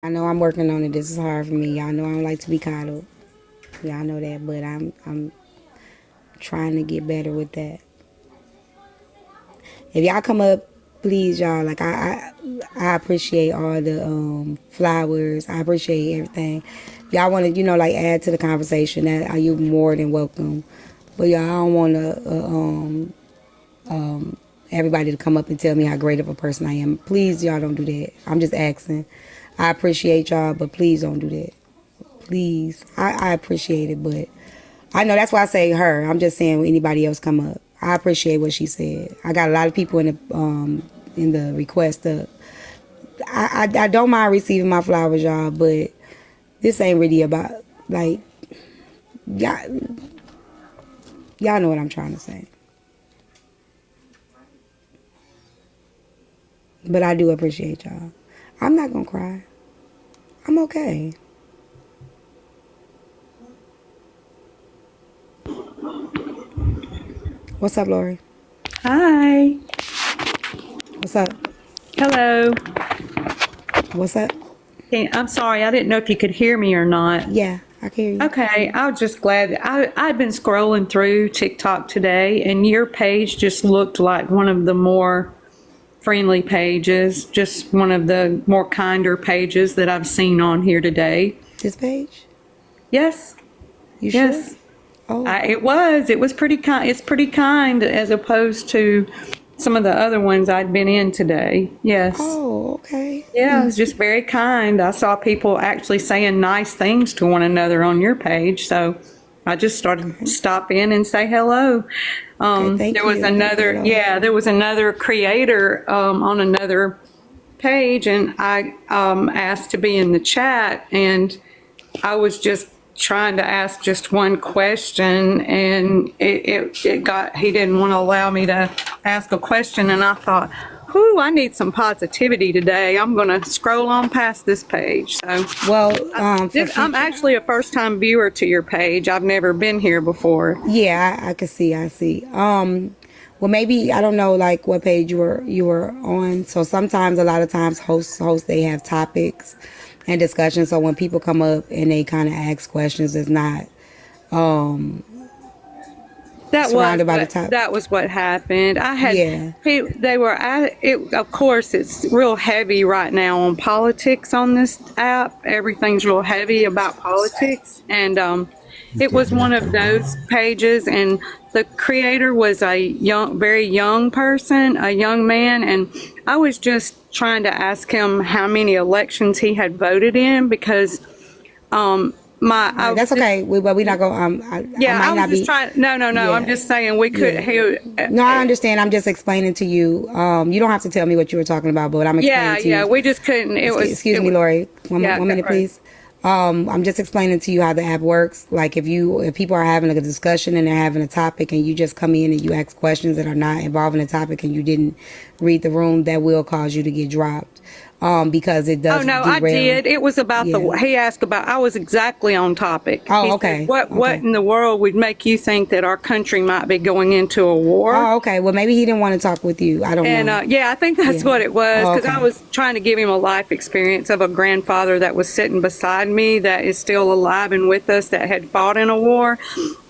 I know I'm working on it. This is hard for me. Y'all know I don't like to be coddled. Y'all know that, but I'm trying to get better with that. If y'all come up, please, y'all. Like I appreciate all the flowers. I appreciate everything. Y'all want to, like add to the conversation. That are you more than welcome. But y'all, I don't want to everybody to come up and tell me how great of a person I am. Please, y'all don't do that. I'm just asking. I appreciate y'all, but please don't do that. Please, I appreciate it, but I know that's why I say her. I'm just saying when anybody else come up. I appreciate what she said. I got a lot of people in the request. I don't mind receiving my flowers, y'all, but this ain't really about like y'all. Y'all know what I'm trying to say. But I do appreciate y'all. I'm not gonna cry. I'm okay. What's up, Lori? Hi. What's up? Hello. What's up? I'm sorry, I didn't know if you could hear me or not. Yeah, I can hear you. Okay, I was just glad that I've been scrolling through TikTok today, and your page just looked like one of the more friendly pages, just one of the more kinder pages that I've seen on here today. This page? Yes, You sure? yes. Oh, It was pretty kind. It's pretty kind as opposed to some of the other ones I'd been in today. Yes. oh, okay. Yeah, it was just very kind. I saw people actually saying nice things to one another on your page, so I just started to Okay. stop in and say hello. Okay, thank There was you. Thank you, another, Lord. yeah, there was another creator on another page, and I asked to be in the chat, and I was just trying to ask just one question, and it got, he didn't want to allow me to ask a question, and I thought, whew, I need some positivity today. I'm going to scroll on past this page. So Well, for I'm future, actually a first time viewer to your page. I've never been here before. yeah, I can see. I see. Well, maybe I don't know, like what page you were on. So sometimes, a lot of times, hosts they have topics and discussions. So when people come up and they kind of ask questions, it's not um surrounded by the top. That was what happened. I had Yeah. they were at it. Of course, it's real heavy right now on politics on this app. Everything's real heavy about politics, and it was one of those pages. And the creator was a very young person, a young man, and I was just trying to ask him how many elections he had voted in because my All right, I that's just okay. But we not going. I yeah, might I was not just be. trying. No, no, no. I'm Yeah. just saying we could. Yeah. No, I understand. I'm just explaining to you. You don't have to tell me what you were talking about, but I'm Yeah, explaining to yeah. you. We just couldn't. Excuse It me, was. Lori. Yeah, One go minute, ahead. please. I'm just explaining to you how the app works. Like if people are having a discussion and they're having a topic and you just come in and you ask questions that are not involving the topic and you didn't read the room, that will cause you to get dropped. Because it Oh does no, I derail. did. It was about the. Yeah. He asked about. I was exactly on topic. Oh, He said, okay. What Okay. in the world would make you think that our country might be going into a war?" Oh, okay. Well, maybe he didn't want to talk with you. I don't And know. yeah, I think that's Yeah. what it was Oh, because I okay. was trying to give him a life experience of a grandfather that was sitting beside me that is still alive and with us that had fought in a war.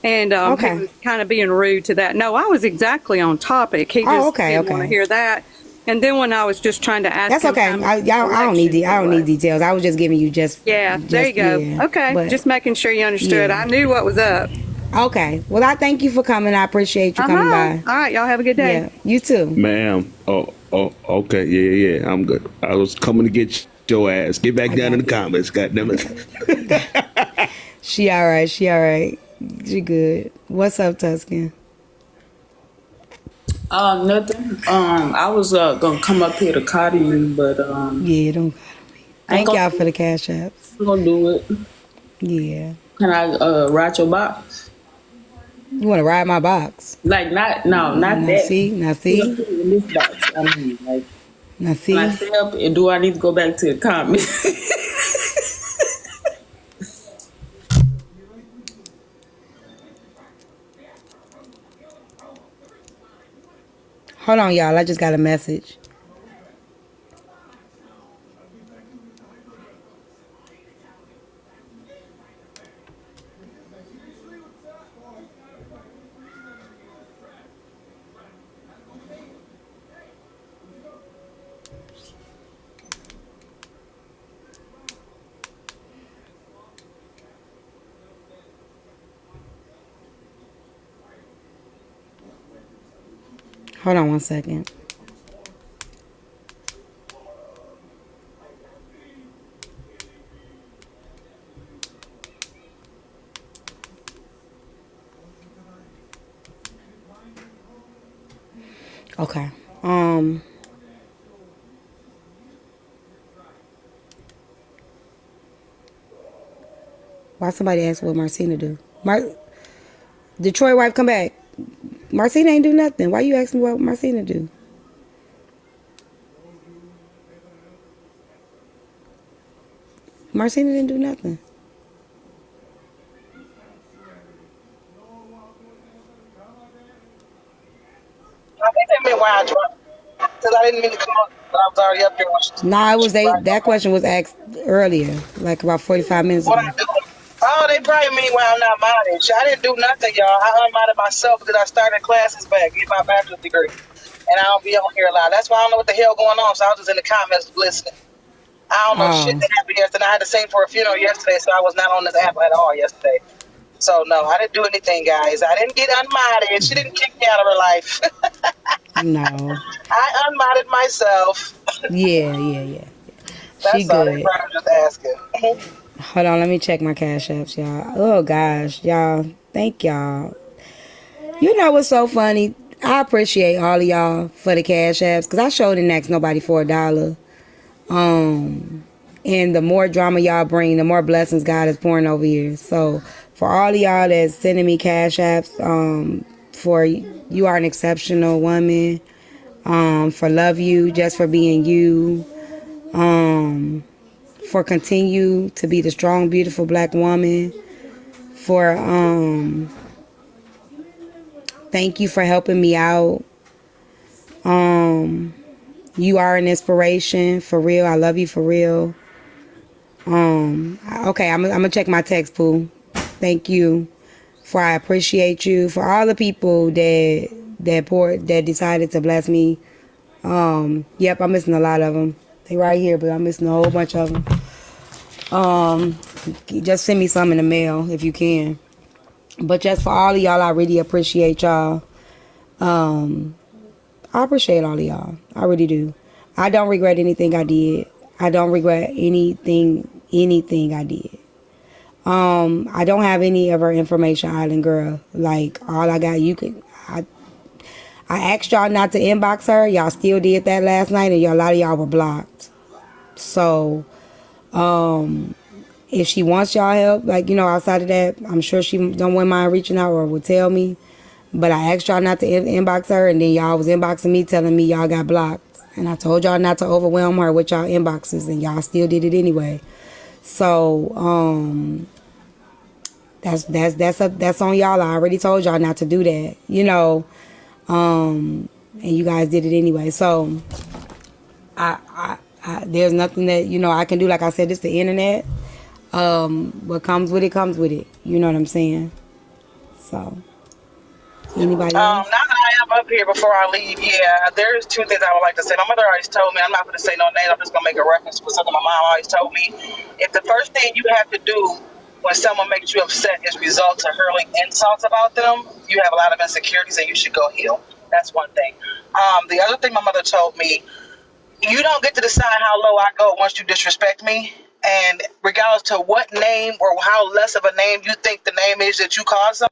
And he Okay. was kind of being rude to that. No, I was exactly on topic. He Oh, just okay. didn't want to Okay. hear that. And then when I was just trying to ask That's him how okay. many I don't need elections I it don't need was. details. I was just giving you Yeah, there you just go. yeah. Okay, But just making sure you understood. yeah. I knew what was up. Okay. Well, I thank you for coming. I appreciate you Uh coming huh. by. All right, y'all have a good day. Yeah. You too. Ma'am. Oh, okay. Yeah, yeah, yeah. I'm good. I was coming to get your ass. Get back I down in got the comments. God damn I it. got She all right. She all right. She good. What's up, Tuscan? Nothing. I was gonna come up here to call you, but Yeah, don't I ain't thank gonna y'all do for the it. cash apps. I'm gonna do it. Yeah. Can I ride your box? You wanna ride my box? Like not no, not Now that. see, now Put up see, in this box. I mean, like, now can I see. stay up and do I need to go back to the comments? Hold on, y'all. I just got a message. Hold on one second. Okay. Why somebody asked what Marcina do? Detroit wife come back. Marcina ain't do nothing. Why you asking me what Marcina do? Marcina didn't do nothing. I think they meant why I dropped. Because I didn't mean to come up, but I was already up there when Nah, it when was she brought it that up. question was asked earlier, like about 45 minutes What ago. I do? Oh, they probably mean why I'm not modded. I didn't do nothing, y'all. I unmodded myself because I started classes back, get my bachelor's degree. And I don't be on here a lot. That's why I don't know what the hell going on. So I was just in the comments listening. I don't know shit Oh, that happened yesterday. I had to sing for a funeral yesterday, so I was not on this app at all yesterday. So no, I didn't do anything, guys. I didn't get unmodded. She didn't kick me out of her life. no. I unmodded myself. Yeah. She That's all. They good. probably just asking. Hold on, let me check my cash apps, y'all. Oh gosh, y'all. Thank y'all. You know what's so funny? I appreciate all of y'all for the cash apps because I sure didn't ask nobody for $1. And the more drama y'all bring, the more blessings God is pouring over here. So for all of y'all that's sending me cash apps, for you are an exceptional woman. For love you, just for being you. For continue to be the strong, beautiful black woman. For thank you for helping me out. You are an inspiration for real. I love you for real. Okay, I'm gonna check my text pool. Thank you. For I appreciate you. For all the people that decided to bless me. Yep, I'm missing a lot of them. They right here, but I'm missing a whole bunch of them. Just send me some in the mail if you can. But just for all of y'all, I really appreciate y'all. I appreciate all of y'all. I really do. I don't regret anything I did. I don't regret anything I did. I don't have any of her information, Island Girl. Like all I got, I asked y'all not to inbox her. Y'all still did that last night, and a lot of y'all were blocked. So, if she wants y'all help, like outside of that, I'm sure she don't want mind reaching out or will tell me. But I asked y'all not to inbox her, and then y'all was inboxing me, telling me y'all got blocked. And I told y'all not to overwhelm her with y'all inboxes, and y'all still did it anyway. So, that's on y'all. I already told y'all not to do that, and you guys did it anyway. So, there's nothing that I can do. Like I said, it's the internet. What comes with it comes with it. You know what I'm saying? So, anybody else? Now that I am up here before I leave, yeah, there's two things I would like to say. My mother always told me, I'm not going to say no name, I'm just going to make a reference to something my mom always told me. If the first thing you have to do when someone makes you upset is resort to hurling insults about them, you have a lot of insecurities and you should go heal. That's one thing. The other thing my mother told me, you don't get to decide how low I go once you disrespect me. And regardless to what name or how less of a name you think the name is that you call someone,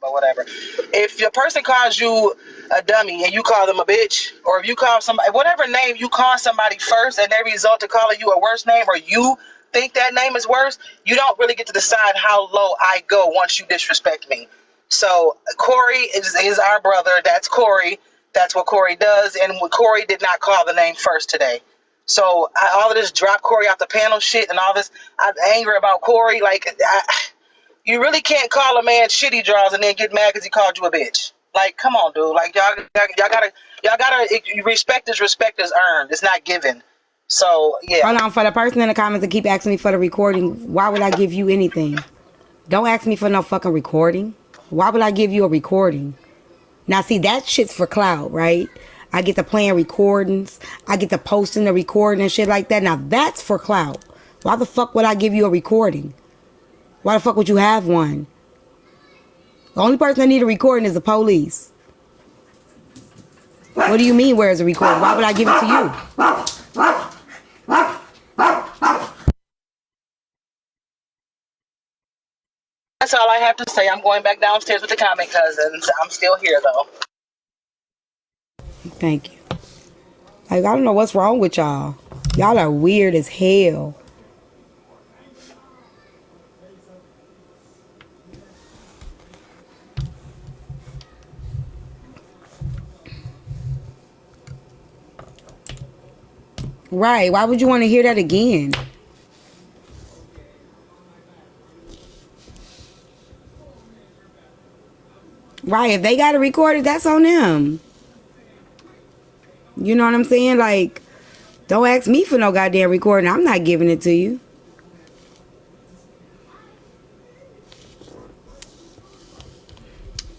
but whatever. If your person calls you a dummy and you call them a bitch, or if you call somebody whatever name you call somebody first, and they result to calling you a worse name, or you think that name is worse, you don't really get to decide how low I go once you disrespect me. So Corey is our brother. That's Corey. That's what Corey does, and Corey did not call the name first today. So all of this drop Corey off the panel shit and all this, I'm angry about Corey. You really can't call a man shitty draws and then get mad because he called you a bitch. Like, come on, dude. Like, y'all gotta respect is earned. It's not given. So yeah. Hold on, for the person in the comments that keep asking me for the recording, why would I give you anything? Don't ask me for no fucking recording. Why would I give you a recording? Now, see, that shit's for clout, right? I get to playing recordings. I get to posting the recording and shit like that. Now, that's for clout. Why the fuck would I give you a recording? Why the fuck would you have one? The only person that need a recording is the police. What do you mean, where's a recording? Why would I give it to you? That's all I have to say. I'm going back downstairs with the comic cousins. I'm still here though. Thank you. Like, I don't know what's wrong with y'all. Y'all are weird as hell. Right. Why would you want to hear that again? Right. If they got to record it, that's on them. You know what I'm saying? Like, don't ask me for no goddamn recording. I'm not giving it to you.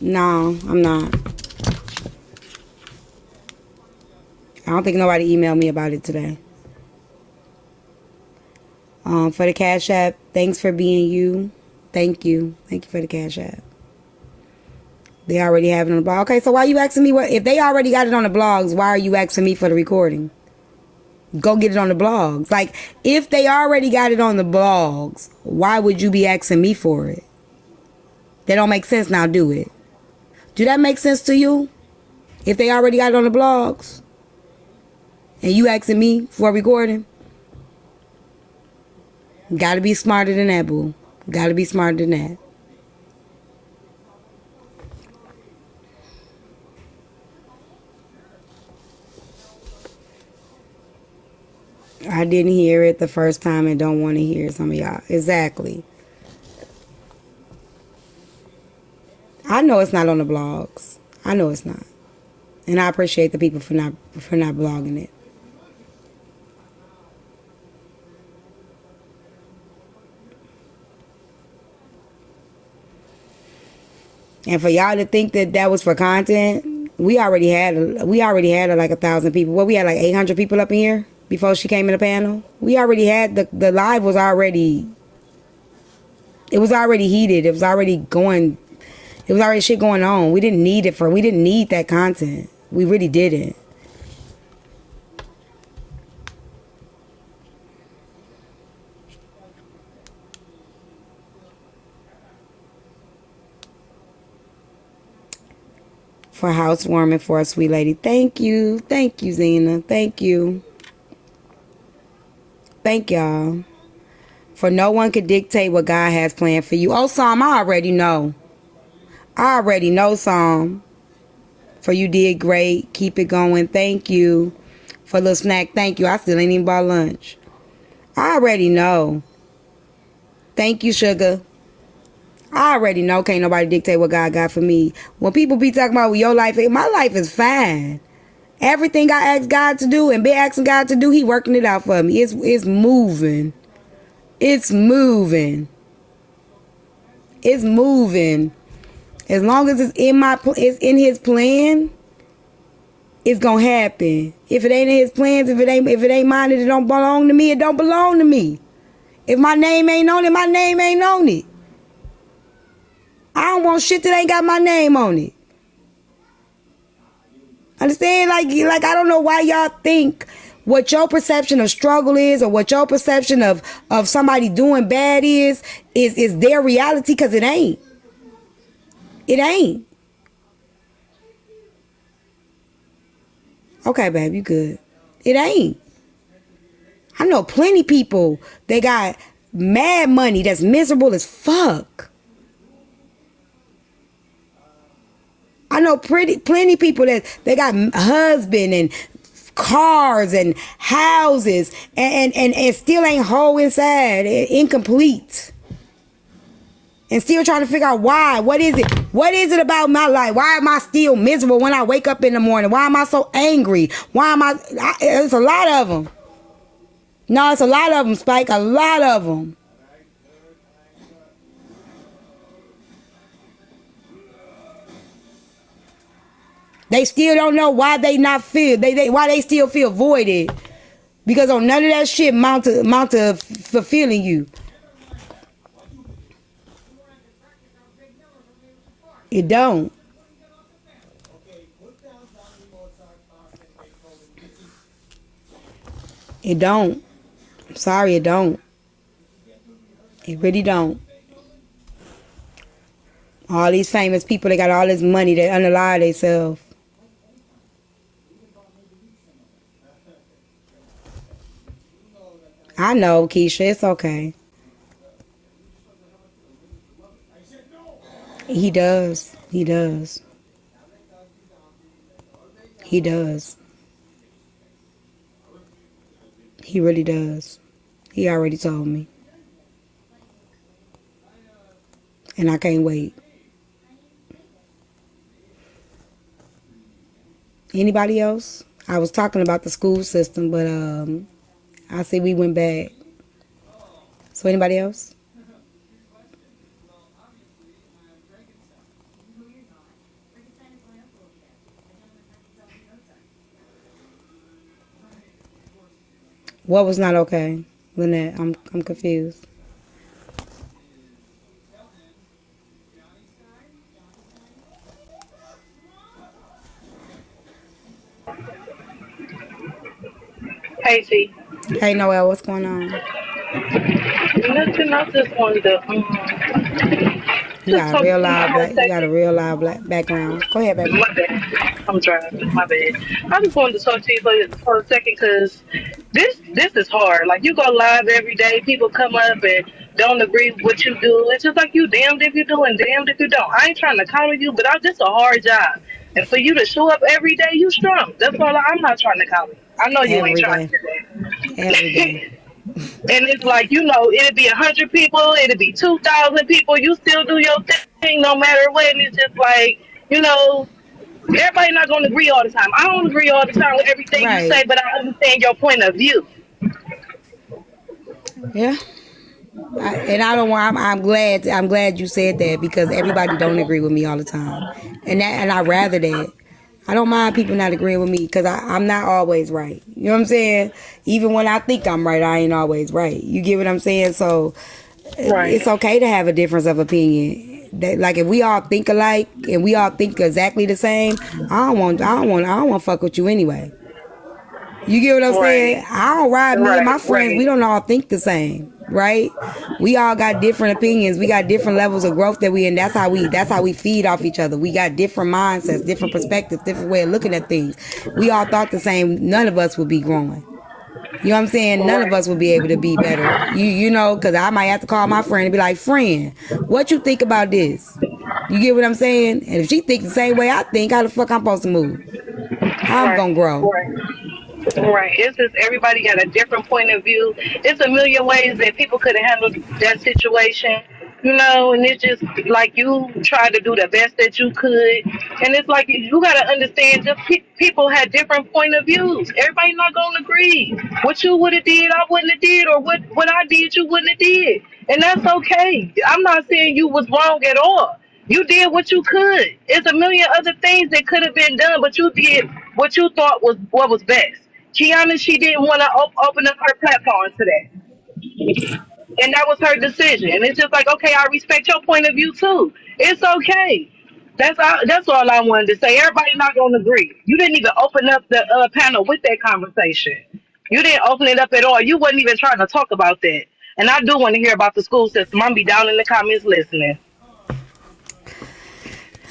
No, I'm not. I don't think nobody emailed me about it today. For the Cash App, thanks for being you. Thank you. Thank you for the Cash App. They already have it on the blog. Okay, so why are you asking me what? If they already got it on the blogs, why are you asking me for the recording? Go get it on the blogs. Like, if they already got it on the blogs, why would you be asking me for it? That don't make sense now, do it? Do that make sense to you? If they already got it on the blogs and you asking me for a recording? Gotta be smarter than that, boo. Gotta be smarter than that. I didn't hear it the first time and don't want to hear some of y'all. Exactly. I know it's not on the blogs. I know it's not. And I appreciate the people for not blogging it. And for y'all to think that that was for content, we already had like 1,000 people. Well, we had like 800 people up in here before she came in the panel. We already had the live was already. It was already heated. It was already going. It was already shit going on. We didn't need that content. We really didn't. For housewarming for a sweet lady. Thank you. Thank you, Zena. Thank you. Thank y'all. For no one could dictate what God has planned for you. Oh, Psalm, I already know. I already know, Psalm. For you did great. Keep it going. Thank you. For a little snack. Thank you. I still ain't even bought lunch. I already know. Thank you, sugar. I already know can't nobody dictate what God got for me. When people be talking about your life, my life is fine. Everything I ask God to do and been asking God to do, He working it out for me. It's moving. It's moving. It's moving. As long as it's in His plan, it's gonna happen. If it ain't in His plans, if it ain't mine, it don't belong to me. It don't belong to me. If my name ain't on it, my name ain't on it. I don't want shit that ain't got my name on it. Understand? Like I don't know why y'all think what your perception of struggle is or what your perception of somebody doing bad is their reality, because it ain't. It ain't. Okay, babe, you good. It ain't. I know plenty people, they got mad money that's miserable as fuck. I know plenty people that they got husband and cars and houses and still ain't whole inside, incomplete. And still trying to figure out why. What is it? What is it about my life? Why am I still miserable when I wake up in the morning? Why am I so angry? Why am I it's a lot of them. No, it's a lot of them, Spike. A lot of them. They still don't know why they not feel why they still feel voided, because on none of that shit amount to fulfilling you. It don't. It don't. I'm sorry, it don't. It really don't. All these famous people, they got all this money, they unalive themselves. I know, Keisha, it's okay. He does. He does. He does. He really does. He already told me. And I can't wait. Anybody else? I was talking about the school system, but I see we went back. So anybody else? What was not okay, Lynette? I'm confused. Hey, T. Hey, Noel, what's going on? Nothing. I just wanted to You just got a talk real to you loud for a black. You got a second. real loud black background. Go ahead, baby. My bad. I'm driving. My bad. I just wanted to talk to you for a second because this is hard. Like you go live every day, people come up and don't agree with what you do. It's just like you damned if you do and damned if you don't. I ain't trying to counter you, but I just a hard job. And for you to show up every day, you strong. That's all. I'm not trying to counter you. I know you ain't Every trying to day. do Every day. that. And it's like, it'd be 100 people, it'd be 2,000 people. You still do your thing no matter what. And it's just like, everybody not going to agree all the time. I don't agree all the time with everything you Right. say, but I understand your point of view. Yeah. And I don't want. I'm glad. I'm glad you said that because everybody don't agree with me all the time, and I rather that. I don't mind people not agreeing with me because I'm not always right. You know what I'm saying? Even when I think I'm right, I ain't always right. You get what I'm saying? So it's Right. okay to have a difference of opinion. Like if we all think alike and we all think exactly the same, I don't want to fuck with you anyway. You get what I'm saying? Right. I don't ride. Me and my Right. friends, we Right. don't all think the same, right? We all got different opinions. We got different levels of growth that we, and that's how we feed off each other. We got different mindsets, different perspectives, different way of looking at things. We all thought the same. None of us would be growing. You know what I'm saying? None of Right. us would be able to be better. You know, because I might have to call my friend and be like, friend, what you think about this? You get what I'm saying? And if she thinks the same way I think, how the fuck I'm supposed to move? How I'm Right. gonna grow? Right. Right. It's just everybody got a different point of view. It's a million ways that people could have handled that situation, and it's just like you tried to do the best that you could. And it's like you got to understand just people had different point of views. Everybody not going to agree. What you would have did, I wouldn't have did, or what I did, you wouldn't have did. And that's okay. I'm not saying you was wrong at all. You did what you could. It's a million other things that could have been done, but you did what you thought was what was best. Kiana, she didn't want to open up her platform to that. And that was her decision. And it's just like, okay, I respect your point of view too. It's okay. That's all I wanted to say. Everybody not going to agree. You didn't even open up the panel with that conversation. You didn't open it up at all. You wasn't even trying to talk about that. And I do want to hear about the school system. I'm be down in the comments listening.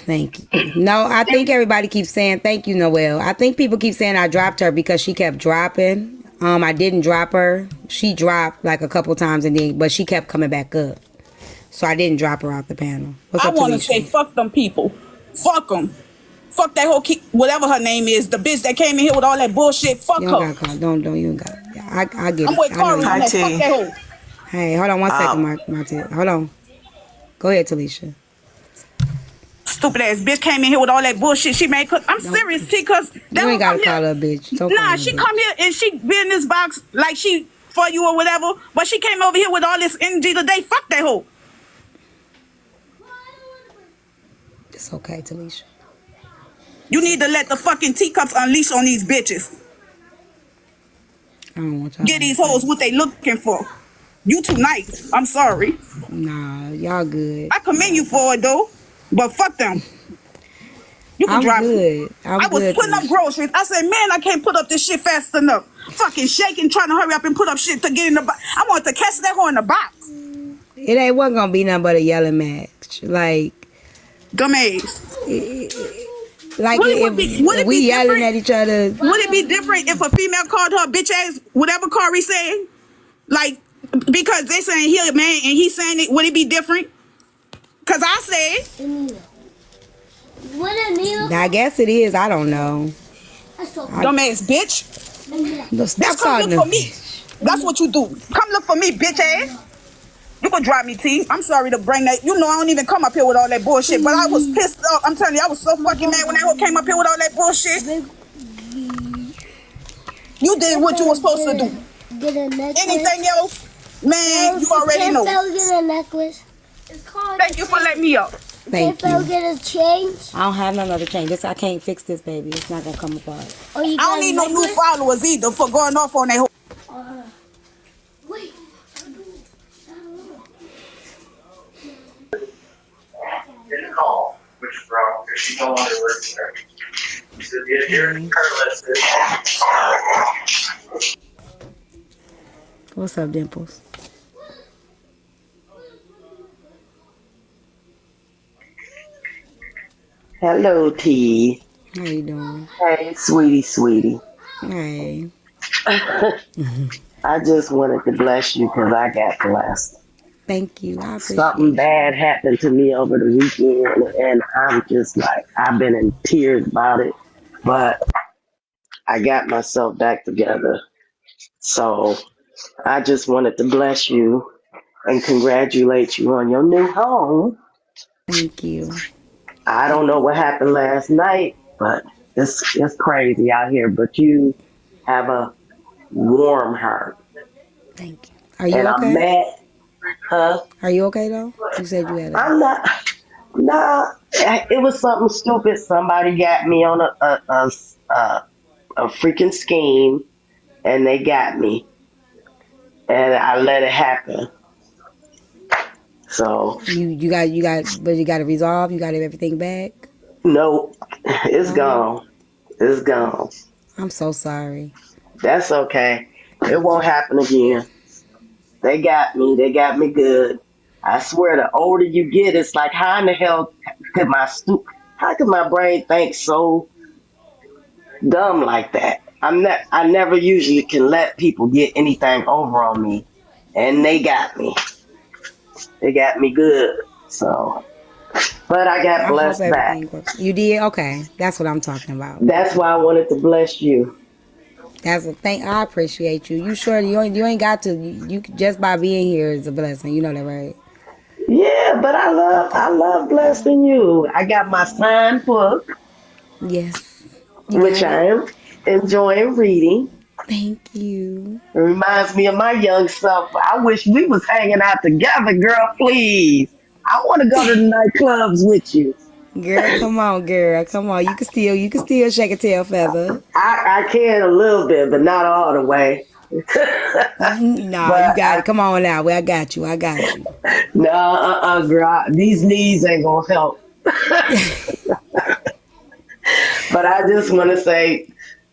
Thank you. No, I think everybody keeps saying thank you, Noel. I think people keep saying I dropped her because she kept dropping. I didn't drop her. She dropped like a couple times but she kept coming back up. So I didn't drop her out the panel. What's I up, want to say Talisha? fuck them people. Fuck them. Fuck that whole whatever her name is, the bitch that came in here with all that bullshit. Fuck You don't her. got to call. Don't you ain't got. I get I'm it. with I know Corey you. on Hi, that. Fuck T. that hoe. Hey, hold on one second, Um, Martin. Hold on. Go ahead, Talisha. Stupid ass bitch came in here with all that bullshit. She made. I'm serious, T. Cause that You hoe ain't got come to call her here. a bitch. Don't call her Nah, a she bitch. come here and she be in this box like she for you or whatever. But she came over here with all this energy today. Fuck that hoe. It's okay, Talisha. You need to let the fucking teacups unleash on these bitches. I don't want y'all Get in the these hoes fight. what they looking for. You too nice. I'm sorry. Nah, y'all good. I commend you for it though, but fuck them. You can I'm drive. good. I I'm was good, putting up Tanisha. groceries. I said, man, I can't put up this shit fast enough. Fucking shaking, trying to hurry up and put up shit to get in the box. I want to catch that whore in the box. It ain't wasn't gonna be nothing but a yelling match. Dumbass. Like Would if it we be yelling different? at each other. Would it be different if a female called her bitch ass, whatever Corey said? Like, because they saying he a man and he saying it, would it be different? Because I said, I guess it is. I don't know. dumbass bitch. Stop Bitch, come calling look them for me. bitch. That's what you do. Come look for me, bitch ass. You can drive me, T. I'm sorry to bring that. You know, I don't even come up here with all that bullshit, but I was pissed off. I'm telling you, I was so fucking mad when that hoe came up here with all that bullshit. You did what you were supposed to do. Get a necklace. Anything else? Man, you already know. Get a necklace. Thank you for letting me up. Thank you. Get a change. I don't have none other change. I can't fix this, baby. It's not gonna come apart. Oh, you I don't need no new followers either for going off on that hoe. Wait. Get a call, which is wrong, because she no longer works there. She said, yeah, here's her list. What's up, Dimples? Hello, T. How you doing? Hey, sweetie. Hey. I just wanted to bless you because I got blessed. Thank you. I appreciate Something it. bad happened to me over the weekend, and I'm just like, I've been in tears about it, but I got myself back together. So I just wanted to bless you and congratulate you on your new home. Thank you. I don't know what happened last night, but it's crazy out here, but you have a warm heart. Thank you. Are you And I'm okay? mad, huh? Are you okay though? You said you had a. I'm not. Nah, it was something stupid. Somebody got me on a freaking scheme, and they got me, and I let it happen. So You got to resolve. You got everything back. no, it's No, gone. It's gone. I'm so sorry. That's okay. It won't happen again. They got me. They got me good. I swear, the older you get, it's like how in the hell how could my brain think so dumb like that? I never usually can let people get anything over on me, and they got me. They got me good. So, but I got I hope blessed back. everything works. You did okay. That's what I'm talking about. That's why I wanted to bless you. That's a thing. I appreciate you. You sure you ain't got to. You just by being here is a blessing. You know that, right? Yeah, but I love blessing you. I got my signed book, Yes. You which got it. I am enjoying reading. Thank you. It reminds me of my young self. I wish we was hanging out together, girl. Please, I want to go to the nightclubs with you. Girl, come on, girl. Come on. You can still shake a tail feather. I can a little bit, but not all the way. No, you But got it. Come on now. Well, I got you. I got you. no, girl. These knees ain't gonna help. But I just want to say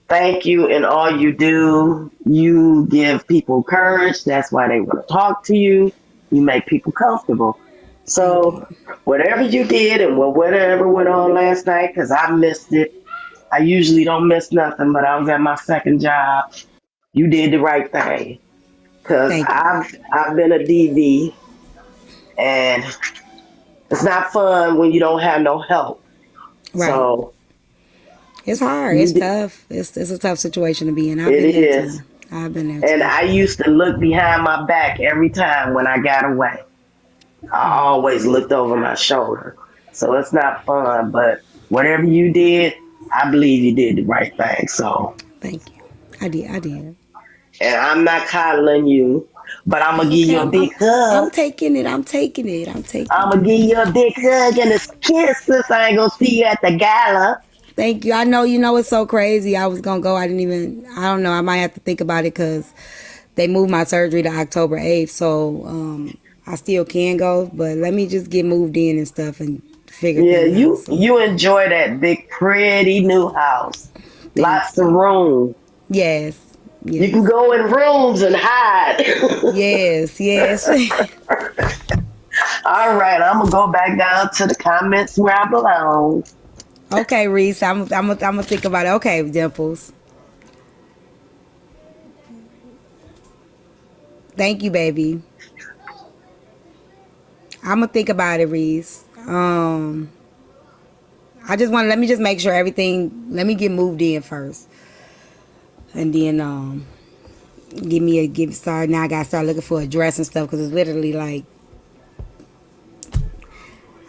thank you in all you do. You give people courage. That's why they want to talk to you. You make people comfortable. Thank So you. whatever you did and whatever went on last night, because I missed it. I usually don't miss nothing, but I was at my second job. You did the right thing. Because Thank you. I've been a DV, and it's not fun when you don't have no help. Right. So It's hard. you It's did, tough. It's a tough situation to be in. I've it been there is. too. I've been there And too. I used to look behind my back every time when I got away. I always looked over my shoulder. So it's not fun, but whatever you did, I believe you did the right thing. So, Thank you. I did. I did. and I'm not coddling you, but I'm going to It's give okay. you a big hug. I'm taking it. I'm taking it. I'm taking I'm going it. to give you a big hug and a kiss since I ain't going to see you at the gala. Thank you. I know. You know it's so crazy. I was gonna go. I didn't even. I don't know. I might have to think about it because They moved my surgery to October 8th, so I still can go, but let me just get moved in and stuff and figure Yeah, things out. you So you enjoy that big, pretty new house. thank Lots of you. room. Yes, You can yes, go in rooms and hide. yes, yes. All right, I'm gonna go back down to the comments where I belong. Okay, Reese, I'm gonna think about it. Okay, Dimples. Thank you, baby. I'm gonna think about it, Reese. I just want let me just make sure everything. Let me get moved in first, and then give start. Now I gotta start looking for a dress and stuff because it's literally like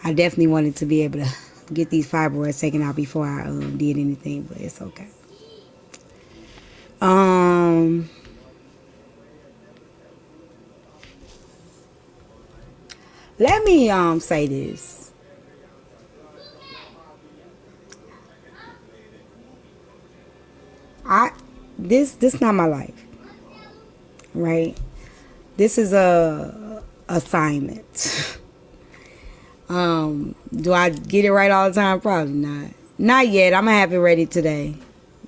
I definitely wanted to be able to get these fibroids taken out before I did anything, but it's okay. Um, Let me say this. I this not my life, right? This is a assignment. Do I get it right all the time? Probably not. Not yet. I'm gonna have it ready today.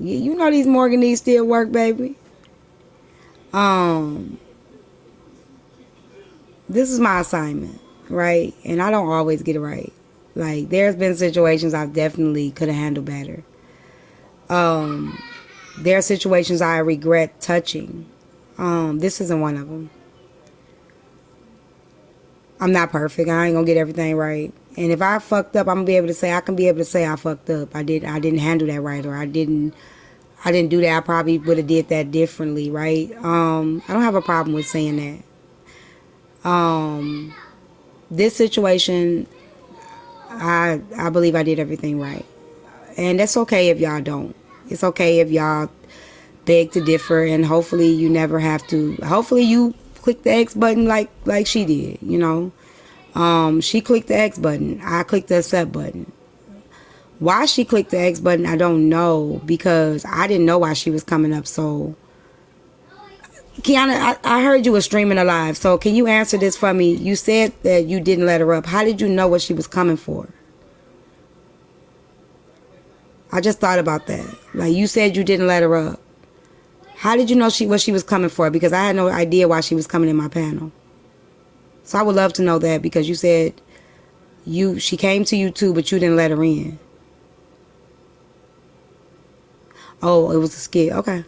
You know these Morgan needs still work, baby. Um, this is my assignment, right? And I don't always get it right. Like there's been situations I definitely could have handled better. There are situations I regret touching. This isn't one of them. I'm not perfect. I ain't gonna get everything right. And if I fucked up, I'm gonna be able to say I fucked up. I didn't handle that right, or I didn't do that. I probably would have did that differently, right? I don't have a problem with saying that. This situation, I believe I did everything right, and that's okay if y'all don't. It's okay if y'all beg to differ, and hopefully you never have to. Hopefully you click the X button like she did. You know, she clicked the X button. I clicked the accept button. Why she clicked the X button, I don't know, because I didn't know why she was coming up. So, Kiana, I heard you were streaming alive. So, can you answer this for me? You said that you didn't let her up. How did you know what she was coming for? I just thought about that. Like, you said you didn't let her up. How did you know what she was coming for? Because I had no idea why she was coming in my panel. So, I would love to know that, because you said she came to you too, but you didn't let her in. Oh, it was a skit. Okay.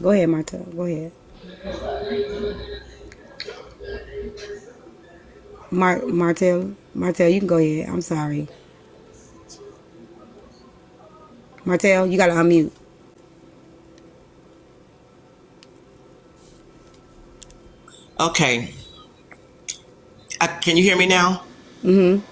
Go ahead, Martell. Go ahead. Martell, you can go ahead. I'm sorry. Martell, you gotta unmute. Okay. Can you hear me now? Mm-hmm.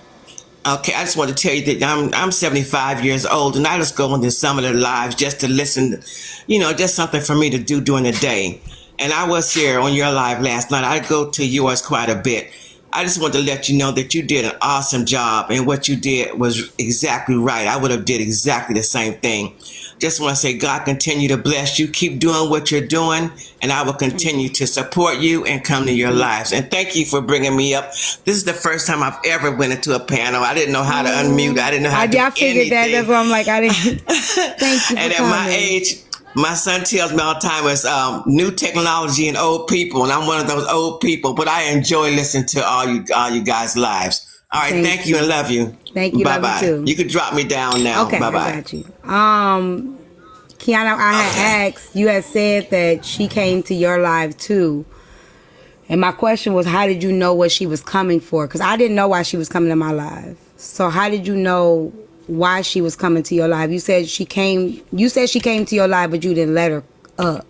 Okay, I just want to tell you that I'm 75 years old, and I just go into some of their lives just to listen, just something for me to do during the day. And I was here on your live last night. I go to yours quite a bit. I just want to let you know that you did an awesome job, and what you did was exactly right. I would have did exactly the same thing. Just want to say God continue to bless you. Keep doing what you're doing, and I will Thank you. continue to support you and come to your Thank lives. you. And thank you for bringing me up. This is the first time I've ever went into a panel. I didn't know how to unmute. I didn't know how to do I figured that. That's anything. why I'm like, I didn't. Thank you for And at my coming. age, my son tells me all the time it's new technology and old people, and I'm one of those old people. But I enjoy listening to all you guys' lives. All right, Thank thank you and you. love you. Thank you. Bye Love you bye. too. You can drop me down now. Okay, Bye I bye. got you. Kiana, I Okay. had asked. You had said that she came to your live too, and my question was, how did you know what she was coming for? Because I didn't know why she was coming to my live. So how did you know why she was coming to your live? You said she came. You said she came to your live, but you didn't let her up.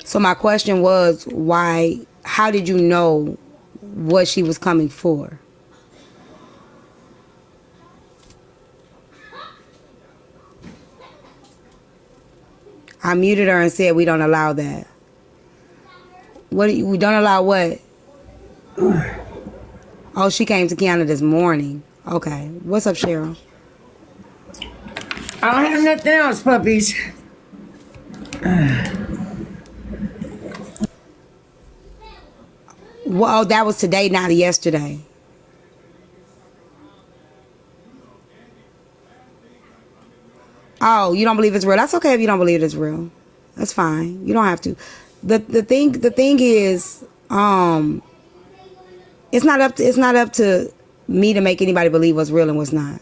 So my question was, why? How did you know what she was coming for? I muted her and said we don't allow that. We don't allow what? Oh, she came to Kiana this morning. Okay. What's up, Cheryl? I don't have nothing else, puppies. Well, that was today, not yesterday. Oh, you don't believe it's real? That's okay if you don't believe it's real. That's fine. You don't have to. The thing is, it's not up to me to make anybody believe what's real and what's not.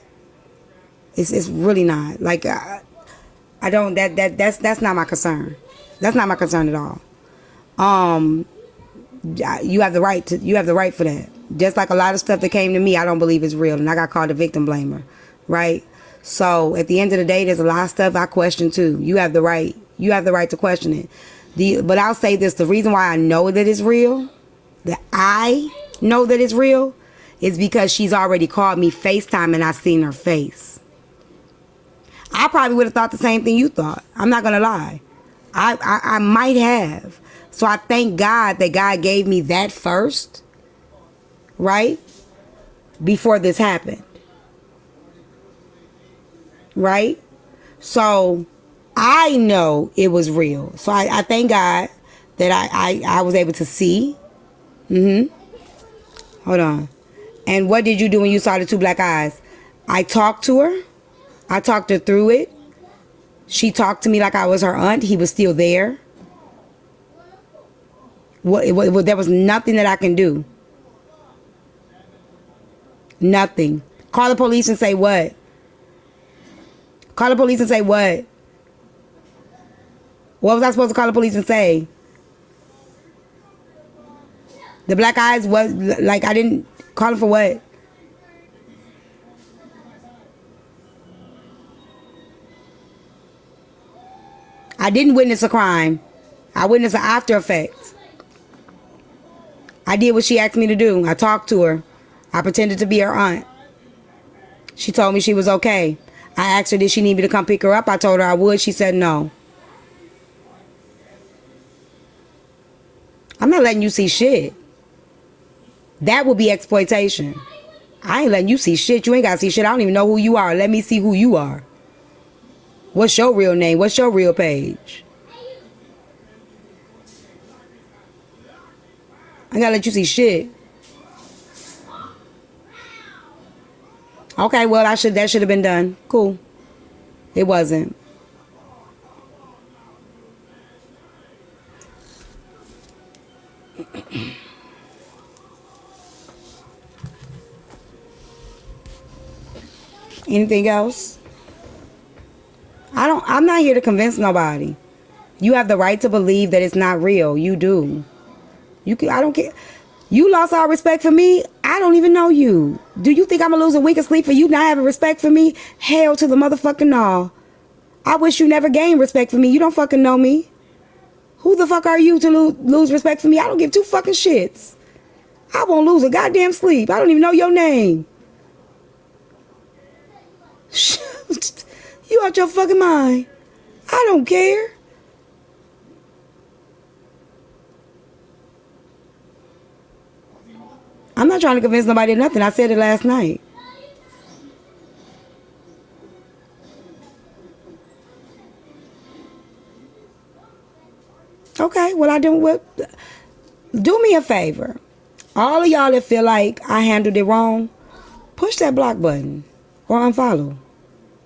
It's really not. Like I don't that's not my concern. That's not my concern at all. You have the right for that. Just like a lot of stuff that came to me, I don't believe is real, and I got called a victim blamer, right? So at the end of the day, there's a lot of stuff I question too. You have the right to question it. But I'll say this: the reason why I know that it's real, that I know that it's real, is because she's already called me FaceTime and I've seen her face. I probably would have thought the same thing you thought. I'm not gonna lie. I might have. So I thank God that God gave me that first, right? Before this happened. Right? So I know it was real. So I thank God that I was able to see. Hold on. And what did you do when you saw the two black eyes? I talked to her. I talked her through it. She talked to me like I was her aunt. He was still there. There was nothing that I can do. Nothing. Call the police and say what? Call the police and say what? What was I supposed to call the police and say? The black eyes was like I didn't call them for what? I didn't witness a crime. I witnessed an after effect. I did what she asked me to do. I talked to her. I pretended to be her aunt. She told me she was okay. I asked her, did she need me to come pick her up? I told her I would. She said no. I'm not letting you see shit. That would be exploitation. I ain't letting you see shit. You ain't got to see shit. I don't even know who you are. Let me see who you are. What's your real name? What's your real page? I gotta let you see shit. Okay, well, that should have been done. Cool. It wasn't. Anything else? I'm not here to convince nobody. You have the right to believe that it's not real. You do. I don't care. You lost all respect for me. I don't even know you. Do you think I'm gonna lose a wink of sleep for you not having respect for me? Hell to the motherfucking no. I wish you never gained respect for me. You don't fucking know me. Who the fuck are you to lose respect for me? I don't give two fucking shits. I won't lose a goddamn sleep. I don't even know your name. You out your fucking mind. I don't care. I'm not trying to convince nobody of nothing. I said it last night. Okay, well, do me a favor. All of y'all that feel like I handled it wrong, push that block button or unfollow.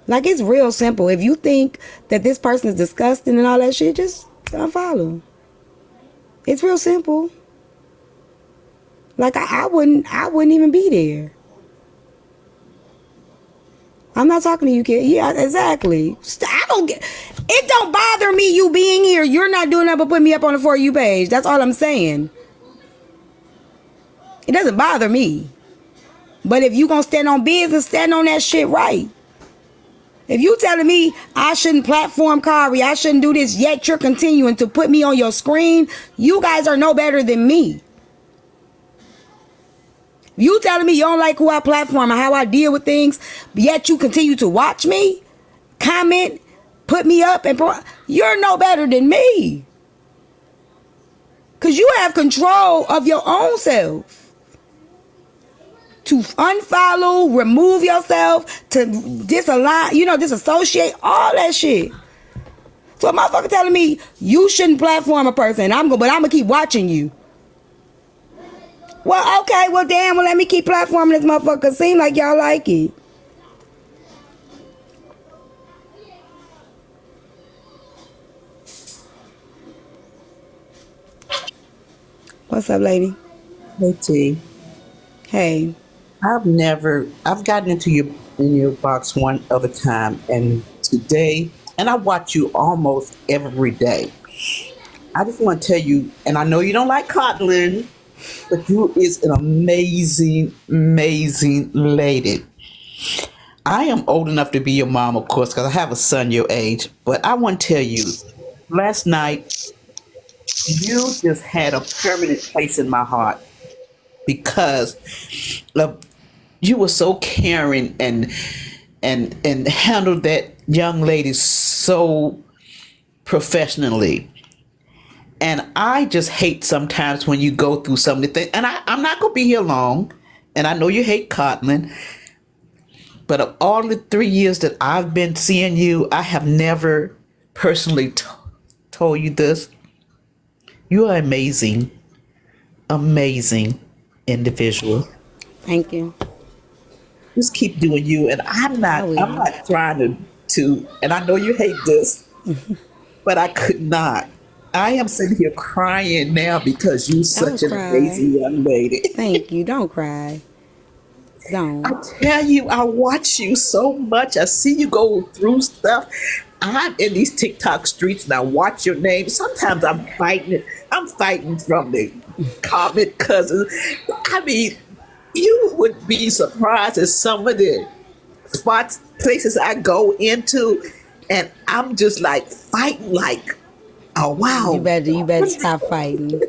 Like, it's real simple. If you think that this person is disgusting and all that shit, just unfollow. It's real simple. Like, I wouldn't even be there. I'm not talking to you, kid. Yeah, exactly. It don't bother me you being here. You're not doing that but put me up on the For You page. That's all I'm saying. It doesn't bother me. But if you gonna stand on business, stand on that shit right. If you telling me I shouldn't platform Kari, I shouldn't do this, yet you're continuing to put me on your screen, you guys are no better than me. You telling me you don't like who I platform and how I deal with things, yet you continue to watch me, comment, put me up, and you're no better than me. Because you have control of your own self. to unfollow, remove yourself, to disalign, disassociate, all that shit. So a motherfucker telling me you shouldn't platform a person, but I'm gonna keep watching you. Well, okay, well damn, well let me keep platforming this motherfucker. Seem like y'all like it. What's up, lady? Hey T, Hey. I've gotten into your box one other time, and today, and I watch you almost every day. I just want to tell you, and I know you don't like coddling, but you is an amazing, amazing lady. I am old enough to be your mom, of course, because I have a son your age. But I want to tell you, last night you just had a permanent place in my heart because of you were so caring and handled that young lady so professionally. And I just hate sometimes when you go through some of the things. And I'm not gonna be here long. And I know you hate coddling, but of all the 3 years that I've been seeing you, I have never personally told you this. You are amazing, amazing individual. Thank you. Just keep doing you. And I'm I not I'm will. not trying to and I know you hate this, but I could not. I am sitting here crying now because you're Don't such an cry. amazing young lady. Thank you. Don't cry. I Don't. tell you, I watch you so much. I see you go through stuff. I'm in these TikTok streets and I watch your name. Sometimes I'm fighting. I'm fighting from the comment cousins. I mean, you would be surprised at some of the spots, places I go into, and I'm just like fighting like, oh You wow. better stop fighting.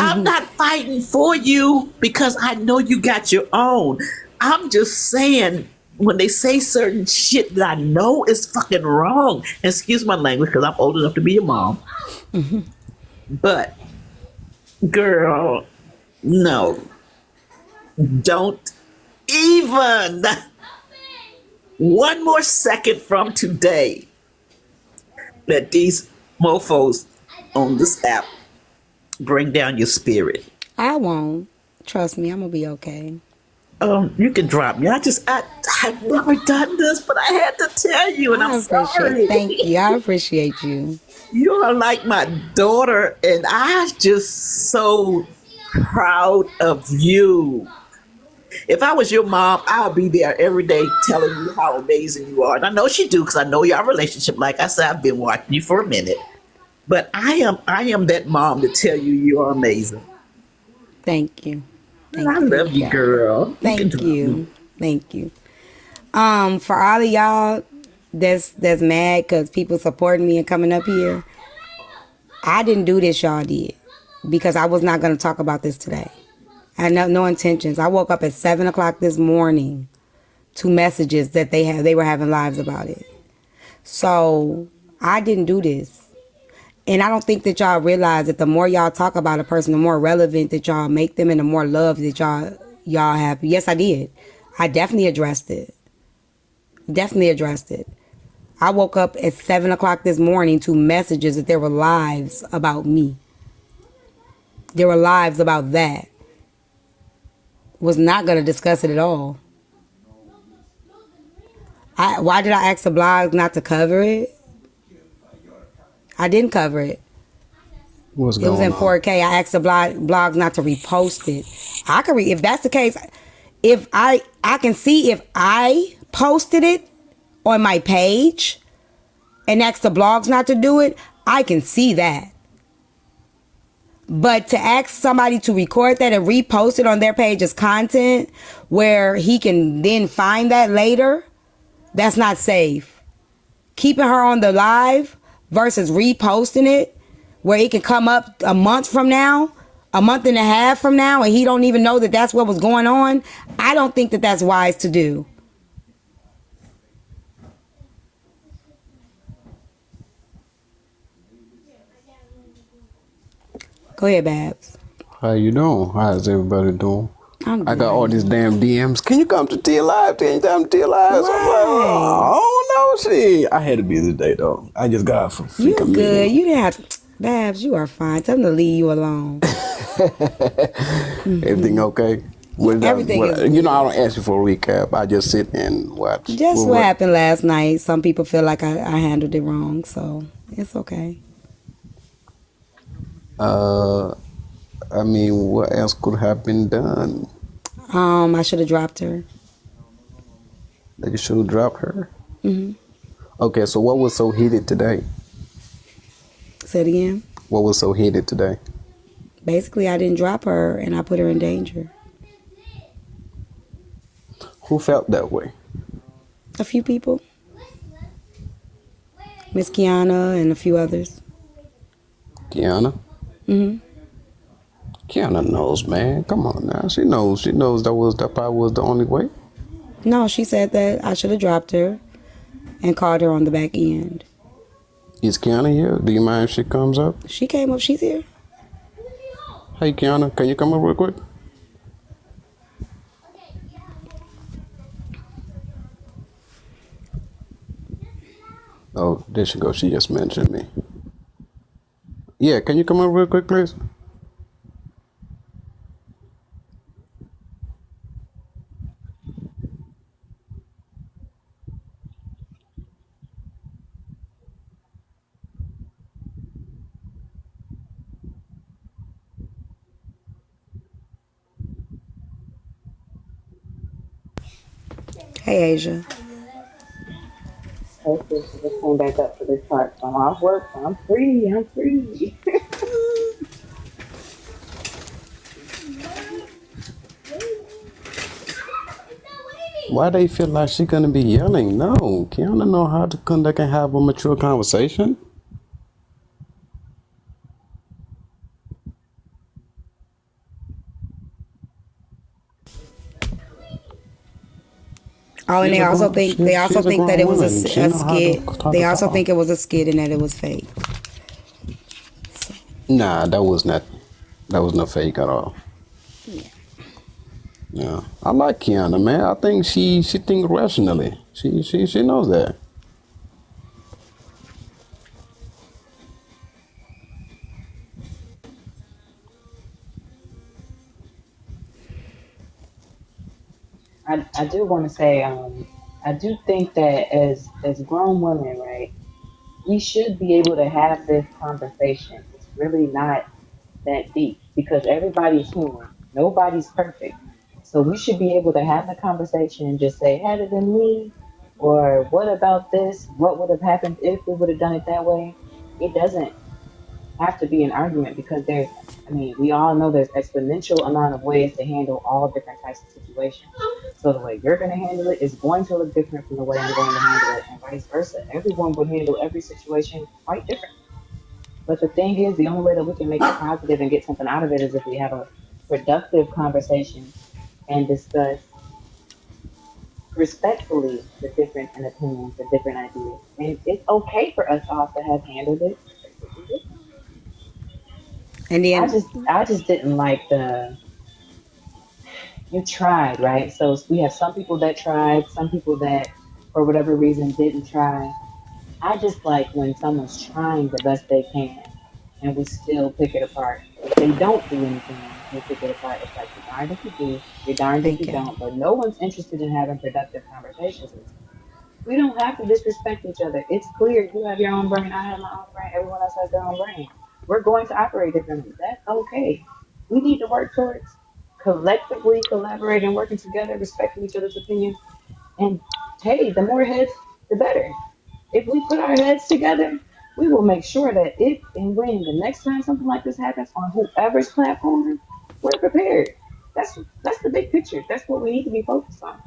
I'm not fighting for you because I know you got your own. I'm just saying when they say certain shit that I know is fucking wrong. Excuse my language because I'm old enough to be your mom. But girl, no, don't even one more second from today let these mofos on this app bring down your spirit. I won't. Trust me, I'm gonna be okay. You can drop me. I've never done this, but I had to tell you, and I'm sorry. Thank you. I appreciate you. You are like my daughter, and I'm just so proud of you. If I was your mom, I'll be there every day telling you how amazing you are. And I know she do because I know your relationship. Like I said, I've been watching you for a minute. But I am that mom to tell you you are amazing. Thank you. I love you, girl. Thank you. Thank you. For all of y'all that's mad because people supporting me and coming up here, I didn't do this, y'all did. Because I was not going to talk about this today. I had no intentions. I woke up at 7 o'clock this morning to messages that they were having lives about it. So I didn't do this. And I don't think that y'all realize that the more y'all talk about a person, the more relevant that y'all make them and the more love that y'all have. Yes, I did. I definitely addressed it. I woke up at 7 o'clock this morning to messages that there were lives about me. There were lives about that. Was not going to discuss it at all. Why did I ask the blog not to cover it? I didn't cover it. It was in 4K. I asked the blogs not to repost it. I can if that's the case, if I can see if I posted it on my page and asked the blogs not to do it, I can see that. But to ask somebody to record that and repost it on their page as content where he can then find that later, that's not safe. Keeping her on the live versus reposting it where it can come up a month from now, a month and a half from now, and he don't even know that that's what was going on, I don't think that that's wise to do. Go ahead, Babs. How you doing? How's everybody doing? I'm I got all these great. damn DMs. Can you come to Tia Live? Can you come to Tia Live? So I'm like, Right. oh no, shit. I had to be today though. I just got off a You freaking good. meeting. You didn't have to. Babs, you are fine. Tell them to leave you alone. Everything okay? Everything is You know, I good. don't ask you for a recap. I just sit and watch. Just what happened last night. Some people feel like I handled it wrong, so it's okay. Uh, I mean, what else could have been done? I should have dropped her. That you should have dropped her. Hmm. Okay, so what was so heated today? Say it again. What was so heated today? Basically, I didn't drop her, and I put her in danger. Who felt that way? A few people. Miss Kiana and a few others. Kiana? Hmm. Kiana knows, man. Come on now. She knows. She knows that probably was the only way. No, she said that I should have dropped her and called her on the back end. Is Kiana here? Do you mind if she comes up? She came up. She's here. Hey, Kiana, can you come up real quick? Oh, there she goes. She just mentioned me. Yeah, can you come up real quick, please? Hey, Asia. Okay, so just came back up for this part. So I'm off work, so I'm free. I'm free. Why they feel like she gonna be yelling? No, Kiana know how to conduct and have a mature conversation. Oh, and She's a grown, they also she's a think that grown it was woman. She a know skit. how They to also talk. think it was a skit and that it was fake. Nah, that was not. That was no fake at all. Yeah, I like Kiana, man. I think she think rationally. She knows that. I do want to say, I do think that as grown women, right, we should be able to have this conversation. It's really not that deep because everybody's human. Nobody's perfect. So we should be able to have the conversation and just say, had it been me, or what about this? What would have happened if we would have done it that way? It doesn't have to be an argument because we all know there's exponential amount of ways to handle all different types of situations. So the way you're going to handle it is going to look different from the way I'm going to handle it, and vice versa. Everyone would handle every situation quite different. But the thing is, the only way that we can make it positive and get something out of it is if we have a productive conversation and discuss respectfully the different opinions, the different ideas. And it's okay for us all to have handled it completely different. And I then, just I just didn't like the you tried, right? So we have some people that tried, some people that for whatever reason didn't try. I just like when someone's trying the best they can and we still pick it apart. If they don't do anything, we pick it apart. It's like you're darned if you do, you're darned if thank you you. don't. But no one's interested in having productive conversations with you. We don't have to disrespect each other. It's clear you have your own brain, I have my own brain, everyone else has their own brain. We're going to operate differently. That's okay. We need to work towards collectively collaborating, working together, respecting each other's opinions. And hey, the more heads, the better. If we put our heads together, we will make sure that if and when the next time something like this happens on whoever's platform, we're prepared. That's the big picture. That's what we need to be focused on.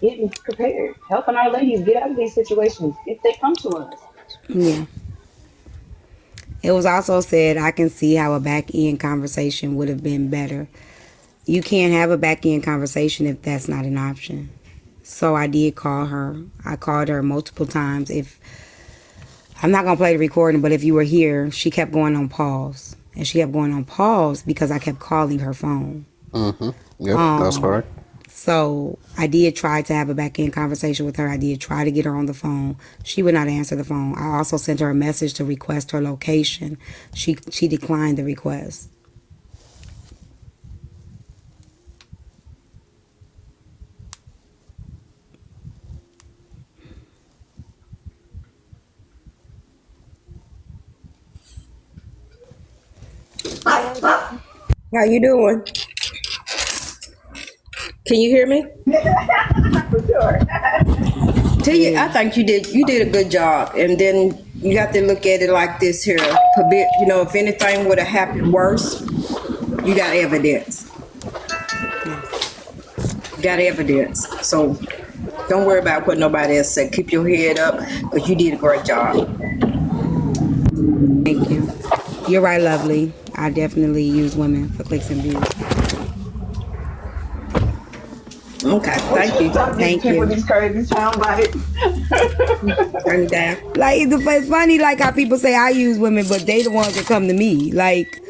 Getting prepared, helping our ladies get out of these situations if they come to us. Yeah. It was also said I can see how a back end conversation would have been better. You can't have a back end conversation if that's not an option. So I did call her. I called her multiple times. If I'm not gonna play the recording, but if you were here, she kept going on pause. And she kept going on pause because I kept calling her phone. Mm-hmm. Yep, that's correct. So I did try to have a back end conversation with her. I did try to get her on the phone. She would not answer the phone. I also sent her a message to request her location. She declined the request. How you doing? Can you hear me? For sure. Tell you, I think you did a good job, and then you got to look at it like this here. You know, if anything would have happened worse, you got evidence. You got evidence. So don't worry about what nobody else said. Keep your head up, because you did a great job. Thank you. You're right, lovely. I definitely use women for clicks and views. Okay, thank you. Thank People you. these crazy sound bites. Turn it down. Like it's funny, like how people say I use women, but they the ones that come to me. Like,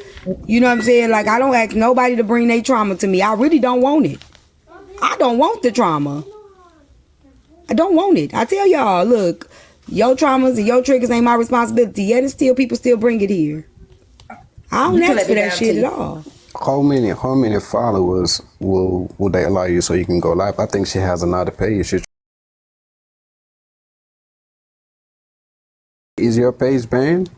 you know what I'm saying? Like I don't ask nobody to bring their trauma to me. I really don't want it. I don't want the trauma. I don't want it. I tell y'all, look, your traumas and your triggers ain't my responsibility. Yet and still people still bring it here. I don't ask for that shit at all. How many followers will they allow you so you can go live? I think she has another page. Is your page banned?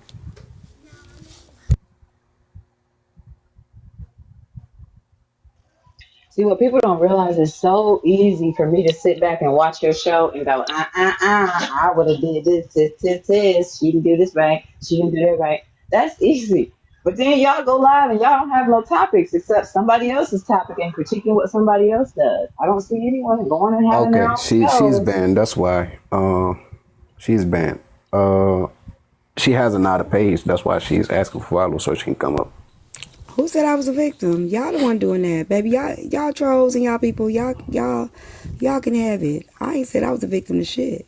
See, what people don't realize is so easy for me to sit back and watch your show and go, I would have did this. She didn't do this right. She didn't do that right. That's easy. But then y'all go live and y'all don't have no topics except somebody else's topic and critiquing what somebody else does. I don't see anyone going and having their Okay, own she's shows. banned. That's why. She's banned. She has another page. That's why she's asking for followers so she can come up. Who said I was a victim? Y'all the one doing that, baby. Y'all trolls and y'all people. Y'all can have it. I ain't said I was a victim to shit.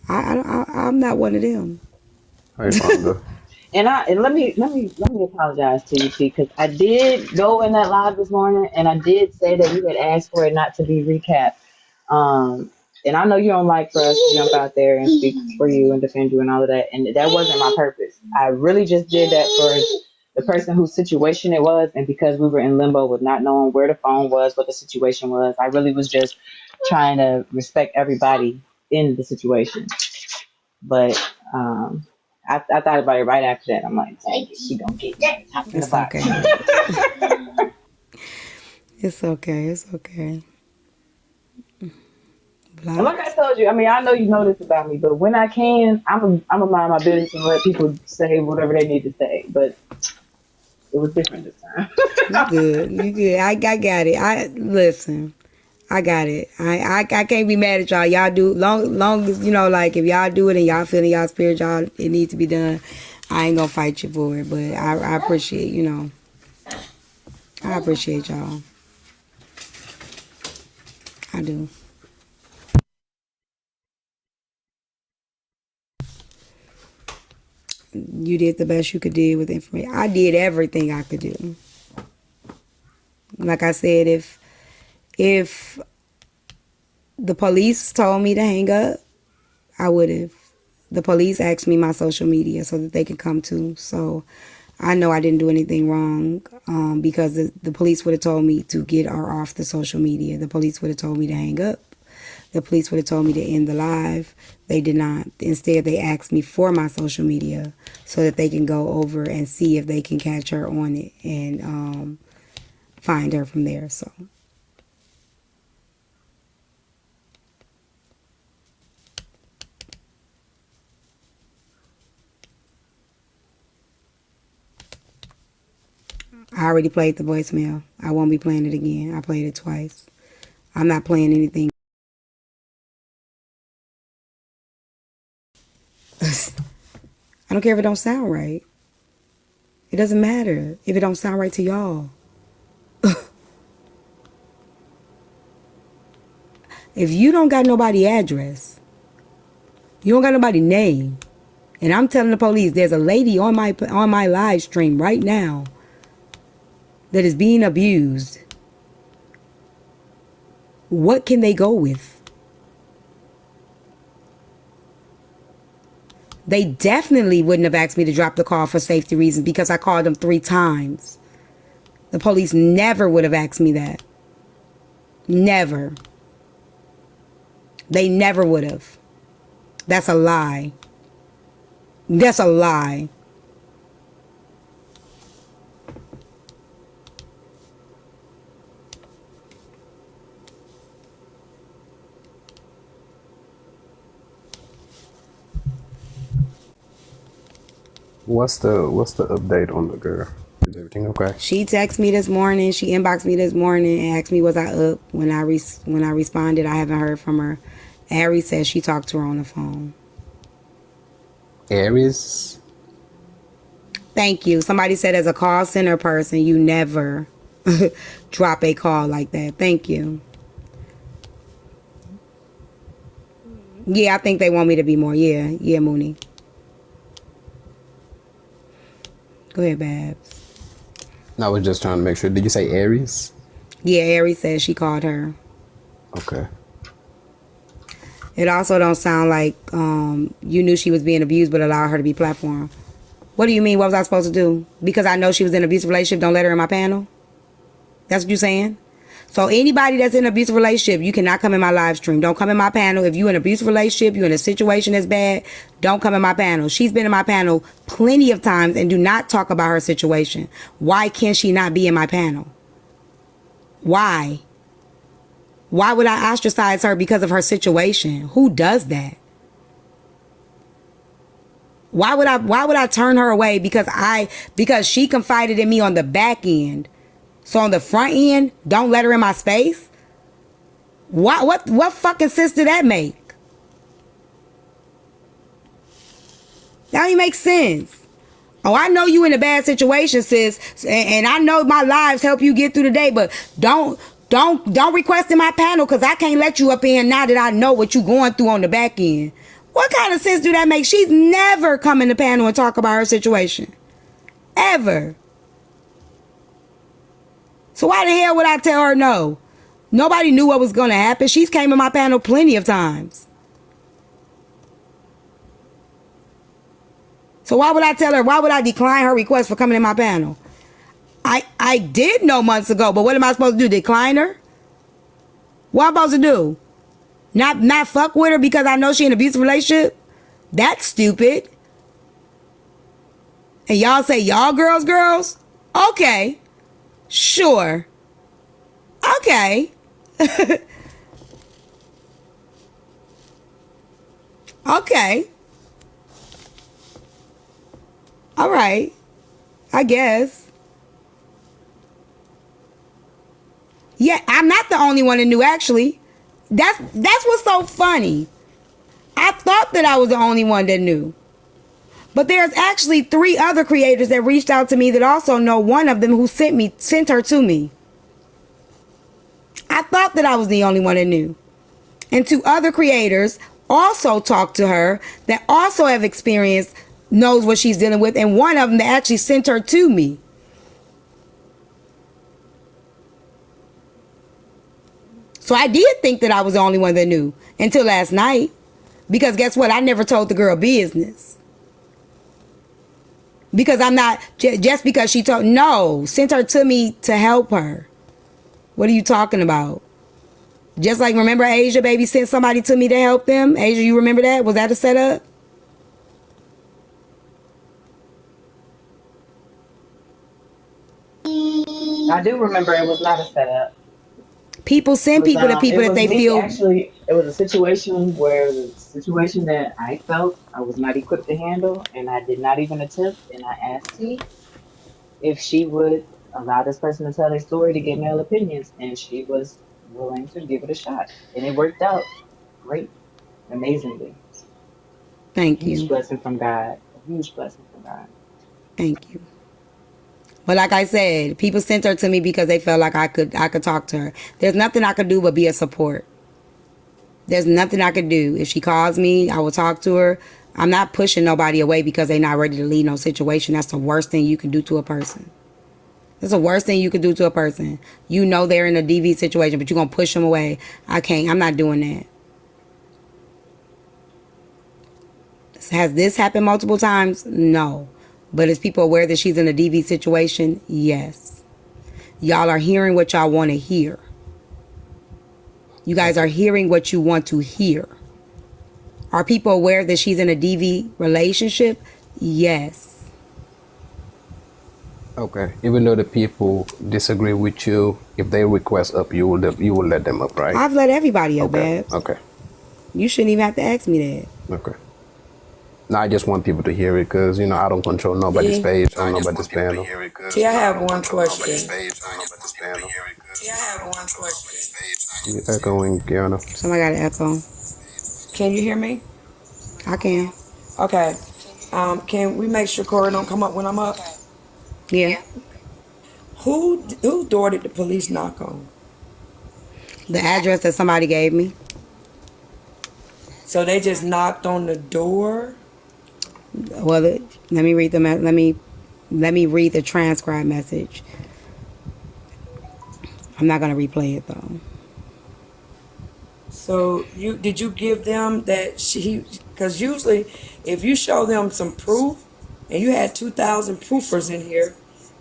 I'm not one of them. Hey, Fonda. And let me apologize to you, T, because I did go in that live this morning, and I did say that you had asked for it not to be recapped. And I know you don't like for us to jump out there and speak for you and defend you and all of that, and that wasn't my purpose. I really just did that for the person whose situation it was, and because we were in limbo with not knowing where the phone was, what the situation was. I really was just trying to respect everybody in the situation. But I thought about it right after that. I'm like, dang it, she gonna get that talking It's about okay. It's okay. It's okay. And like I told you, I mean, I know you know this about me, but when I can, I'm a mind my business and let people say whatever they need to say. But it was different this time. You good. You good. I got it. Listen. I got it. I can't be mad at y'all. Y'all do long as you know, like if y'all do it and y'all feeling y'all spirit, y'all it needs to be done. I ain't gonna fight you for it, but I appreciate I appreciate y'all. I do. You did the best you could do with information. I did everything I could do. Like I said, if the police told me to hang up, I would have. The police asked me my social media so that they could come to. So I know I didn't do anything wrong because the police would have told me to get her off the social media. The police would have told me to hang up. The police would have told me to end the live. They did not. Instead, they asked me for my social media so that they can go over and see if they can catch her on it and find her from there. So. I already played the voicemail. I won't be playing it again. I played it twice. I'm not playing anything. I don't care if it don't sound right. It doesn't matter if it don't sound right to y'all. If you don't got nobody address, you don't got nobody name, and I'm telling the police there's a lady on my live stream right now that is being abused, what can they go with? They definitely wouldn't have asked me to drop the call for safety reasons because I called them 3 times. The police never would have asked me that. Never. They never would have. That's a lie. That's a lie. What's the update on the girl? Is everything okay? She texted me this morning. She inboxed me this morning and asked me was I up. When I responded, I haven't heard from her. Ari says she talked to her on the phone. Aries? Thank you. Somebody said as a call center person, you never drop a call like that. Thank you. Yeah, I think they want me to be more. Yeah, Mooney. Go ahead, Babs. I was just trying to make sure. Did you say Aries? Yeah, Ari said she called her. Okay. It also don't sound like you knew she was being abused but allowed her to be platformed. What do you mean? What was I supposed to do? Because I know she was in an abusive relationship, don't let her in my panel? That's what you're saying? So anybody that's in an abusive relationship, you cannot come in my live stream. Don't come in my panel. If you're in an abusive relationship, you're in a situation that's bad, don't come in my panel. She's been in my panel plenty of times and do not talk about her situation. Why can she not be in my panel? Why? Why would I ostracize her because of her situation? Who does that? Why would I turn her away because she confided in me on the back end? So on the front end, don't let her in my space? What fucking sense did that make? That don't even make sense. Oh, I know you in a bad situation, sis, and I know my lives help you get through the day, but don't request in my panel because I can't let you up in now that I know what you going through on the back end. What kind of sense do that make? She's never come in the panel and talk about her situation. Ever. So why the hell would I tell her no? Nobody knew what was going to happen. She's came in my panel plenty of times. So why would I tell her? Why would I decline her request for coming in my panel? I did know months ago, but what am I supposed to do? Decline her? What am I supposed to do? Not fuck with her because I know she in an abusive relationship? That's stupid. And y'all say y'all girls? Okay. Sure. Okay. Okay. All right. I guess. Yeah, I'm not the only one that knew, actually. That's what's so funny. I thought that I was the only one that knew. But there's actually 3 other creators that reached out to me that also know one of them who sent her to me. I thought that I was the only one that knew. And 2 other creators also talked to her that also have experience, knows what she's dealing with, and one of them that actually sent her to me. So I did think that I was the only one that knew until last night. Because guess what? I never told the girl business. Because I'm not, just because she told, no, sent her to me to help her. What are you talking about? Just like, remember Asia, baby, sent somebody to me to help them? Asia, you remember that? Was that a setup? I do remember it was not a setup. People send people to people that they feel. Actually, it was a situation where the situation that I felt I was not equipped to handle, and I did not even attempt. And I asked T if she would allow this person to tell their story to get male opinions, and she was willing to give it a shot, and it worked out great, amazingly. Thank you. Huge blessing from God. A huge blessing from God. Thank you. But like I said, people sent her to me because they felt like I could talk to her. There's nothing I could do but be a support. There's nothing I could do. If she calls me, I will talk to her. I'm not pushing nobody away because they're not ready to leave no situation. That's the worst thing you can do to a person. That's the worst thing you could do to a person. You know they're in a DV situation, but you're going to push them away. I can't. I'm not doing that. Has this happened multiple times? No. But is people aware that she's in a DV situation? Yes. Y'all are hearing what y'all want to hear. You guys are hearing what you want to hear. Are people aware that she's in a DV relationship? Yes. Okay. Even though the people disagree with you, if they request up, you will let them up, right? I've let everybody up, Okay. Babs. Okay. You shouldn't even have to ask me that. Okay. Now I just want people to hear it because I don't control nobody's page or nobody's panel. See, I have one question. You echoing, Kiana? Somebody got an echo. Can you hear me? I can. Okay. Can we make sure Corey don't come up when I'm up? Yeah. Who door did the police knock on? The address that somebody gave me. So they just knocked on the door? Well, let me read the let me read the transcribed message. I'm not gonna replay it though. So did you give them that because usually if you show them some proof, and you had 2,000 proofers in here,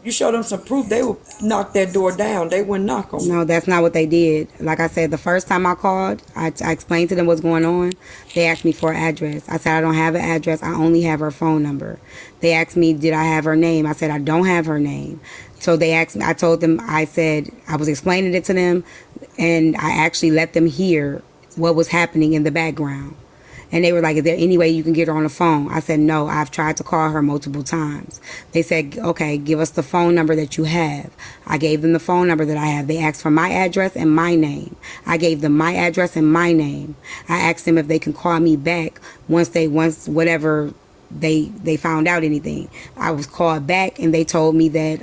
you show them some proof, they will knock that door down. They wouldn't knock on it. No, that's not what they did. Like I said, the first time I called, I explained to them what's going on. They asked me for an address. I said, I don't have an address. I only have her phone number. They asked me, did I have her name? I said, I don't have her name. So they asked me, I told them, I said, I was explaining it to them, and I actually let them hear what was happening in the background. And they were like, is there any way you can get her on the phone? I said, no, I've tried to call her multiple times. They said, okay, give us the phone number that you have. I gave them the phone number that I have. They asked for my address and my name. I gave them my address and my name. I asked them if they can call me back once whatever they found out anything. I was called back and they told me that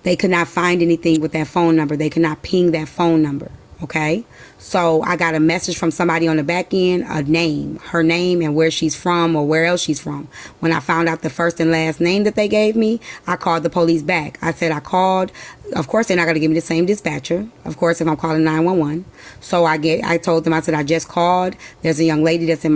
they could not find anything with that phone number. They could not ping that phone number. Okay, so I got a message from somebody on the back end, her name and where she's from or where else she's from. When I found out the first and last name that they gave me, I called the police back. I said I called. Of course, they're not going to give me the same dispatcher. Of course, if I'm calling 911. So I told them, I said, I just called. There's a young lady that's in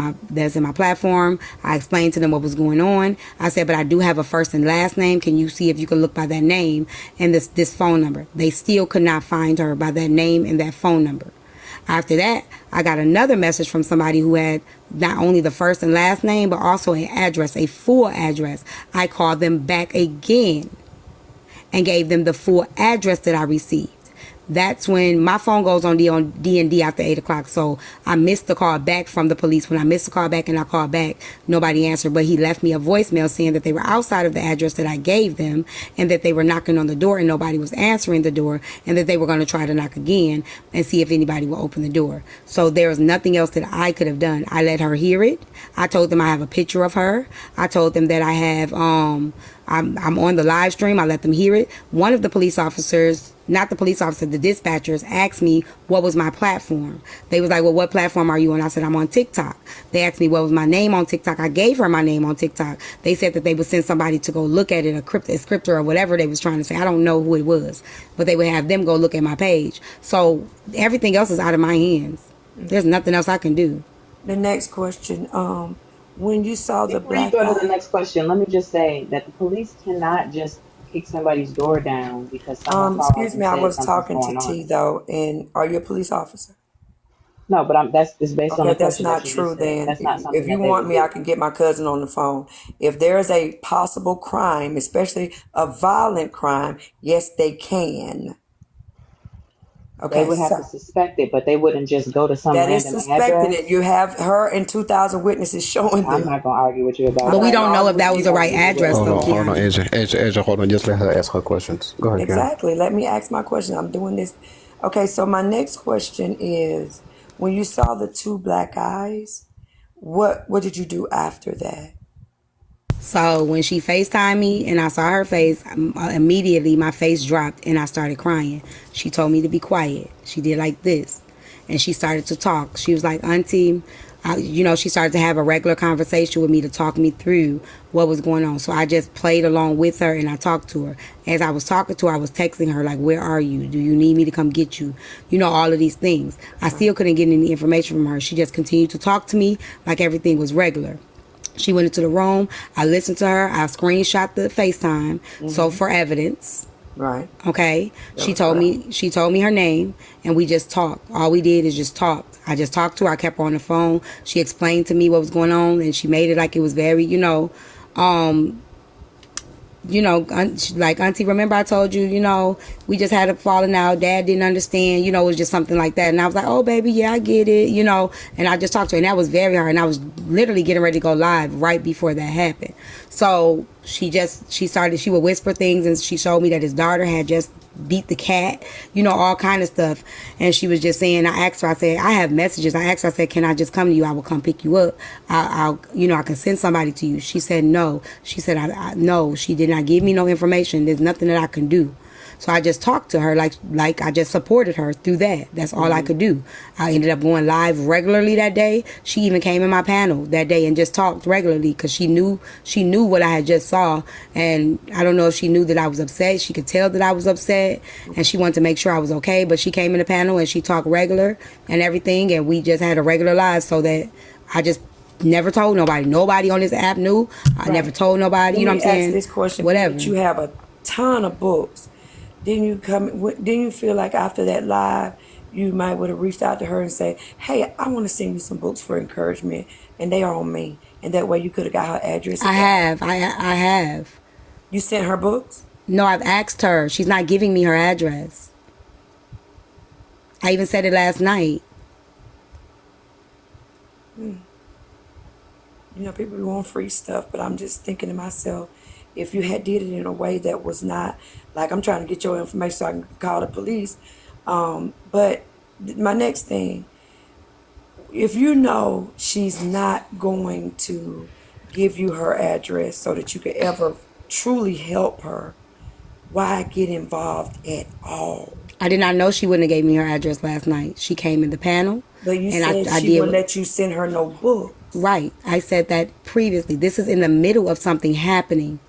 my platform. I explained to them what was going on. I said, but I do have a first and last name. Can you see if you can look by that name and this phone number? They still could not find her by that name and that phone number. After that, I got another message from somebody who had not only the first and last name, but also an address, a full address. I called them back again and gave them the full address that I received. That's when my phone goes on D&D after 8 o'clock. So I missed the call back from the police. When I missed the call back and I called back, nobody answered. But he left me a voicemail saying that they were outside of the address that I gave them and that they were knocking on the door and nobody was answering the door and that they were going to try to knock again and see if anybody will open the door. So there was nothing else that I could have done. I let her hear it. I told them I have a picture of her. I told them that I have, I'm on the live stream. I let them hear it. One of the police officers, not the police officer, the dispatchers asked me what was my platform. They was like, well, what platform are you on? I said, I'm on TikTok. They asked me what was my name on TikTok. I gave her my name on TikTok. They said that they would send somebody to go look at it, a scripter or whatever they was trying to say. I don't know who it was, but they would have them go look at my page. So everything else is out of my hands. There's nothing else I can do. The next question, when you saw the Before you go to the next question, let me just say that the police cannot just kick somebody's door down because someone called excuse and me, I said was something's talking to going T on. though, and are you a police officer? No, but that's based on Okay, the that's question that not you true just said. then. That's not something If you that they want would me, I do. can get my cousin on the phone. If there is a possible crime, especially a violent crime, yes, they can. Okay, They would have so to suspect it, but they wouldn't just go to some that is random suspecting it. address. You have her and 2,000 witnesses showing I'm them. not gonna argue with you about But we that. don't know if that was the right Argue with address whatever though, you want. Hold on, Keandra. Asia, hold on. Just let her ask her questions. Go ahead, Kiana. Exactly. Let me ask my question. I'm doing this. Okay, so my next question is, when you saw the two black eyes, what did you do after that? So when she FaceTimed me and I saw her face, immediately my face dropped and I started crying. She told me to be quiet. She did like this. And she started to talk. She was like, Auntie, She started to have a regular conversation with me to talk me through what was going on. So I just played along with her and I talked to her. As I was talking to her, I was texting her like, where are you? Do you need me to come get you? All of these things. I still couldn't get any information from her. She just continued to talk to me like everything was regular. She went into the room. I listened to her. I screenshot the FaceTime. So for evidence. Right. Okay. She told me her name and we just talked. All we did is just talk. I just talked to her. I kept her on the phone. She explained to me what was going on and she made it like it was very, like Auntie, remember I told you, we just had a falling out. Dad didn't understand, it was just something like that. And I was like, oh, baby, yeah, I get it, and I just talked to her and that was very hard. And I was literally getting ready to go live right before that happened. So she would whisper things and she showed me that his daughter had just beat the cat, all kind of stuff. And she was just saying, I asked her, I said, I have messages. I asked her, I said, can I just come to you? I will come pick you up. I can send somebody to you. She said, no. She said, no, she did not give me no information. There's nothing that I can do. So I just talked to her like I just supported her through that. That's all I could do. I ended up going live regularly that day. She even came in my panel that day and just talked regularly because she knew what I had just saw. And I don't know if she knew that I was upset. She could tell that I was upset and she wanted to make sure I was okay. But she came in the panel and she talked regular and everything. And we just had a regular live so that I just never told nobody. Nobody on this app knew. I never told nobody. You know what I'm saying? Ask this question. Whatever. But you have a ton of books. Didn't you feel like after that live, you might would have reached out to her and say, hey, I want to send you some books for encouragement, and they are on me. And that way you could have got her address. I have. You sent her books? No, I've asked her. She's not giving me her address. I even said it last night. People want free stuff, but I'm just thinking to myself, if you had did it in a way that was not like I'm trying to get your information so I can call the police. But my next thing, if you know she's not going to give you her address so that you could ever truly help her, why get involved at all? I did not know she wouldn't have gave me her address last night. She came in the panel. But you said she wouldn't let you send her no book. Right. I said that previously. This is in the middle of something happening.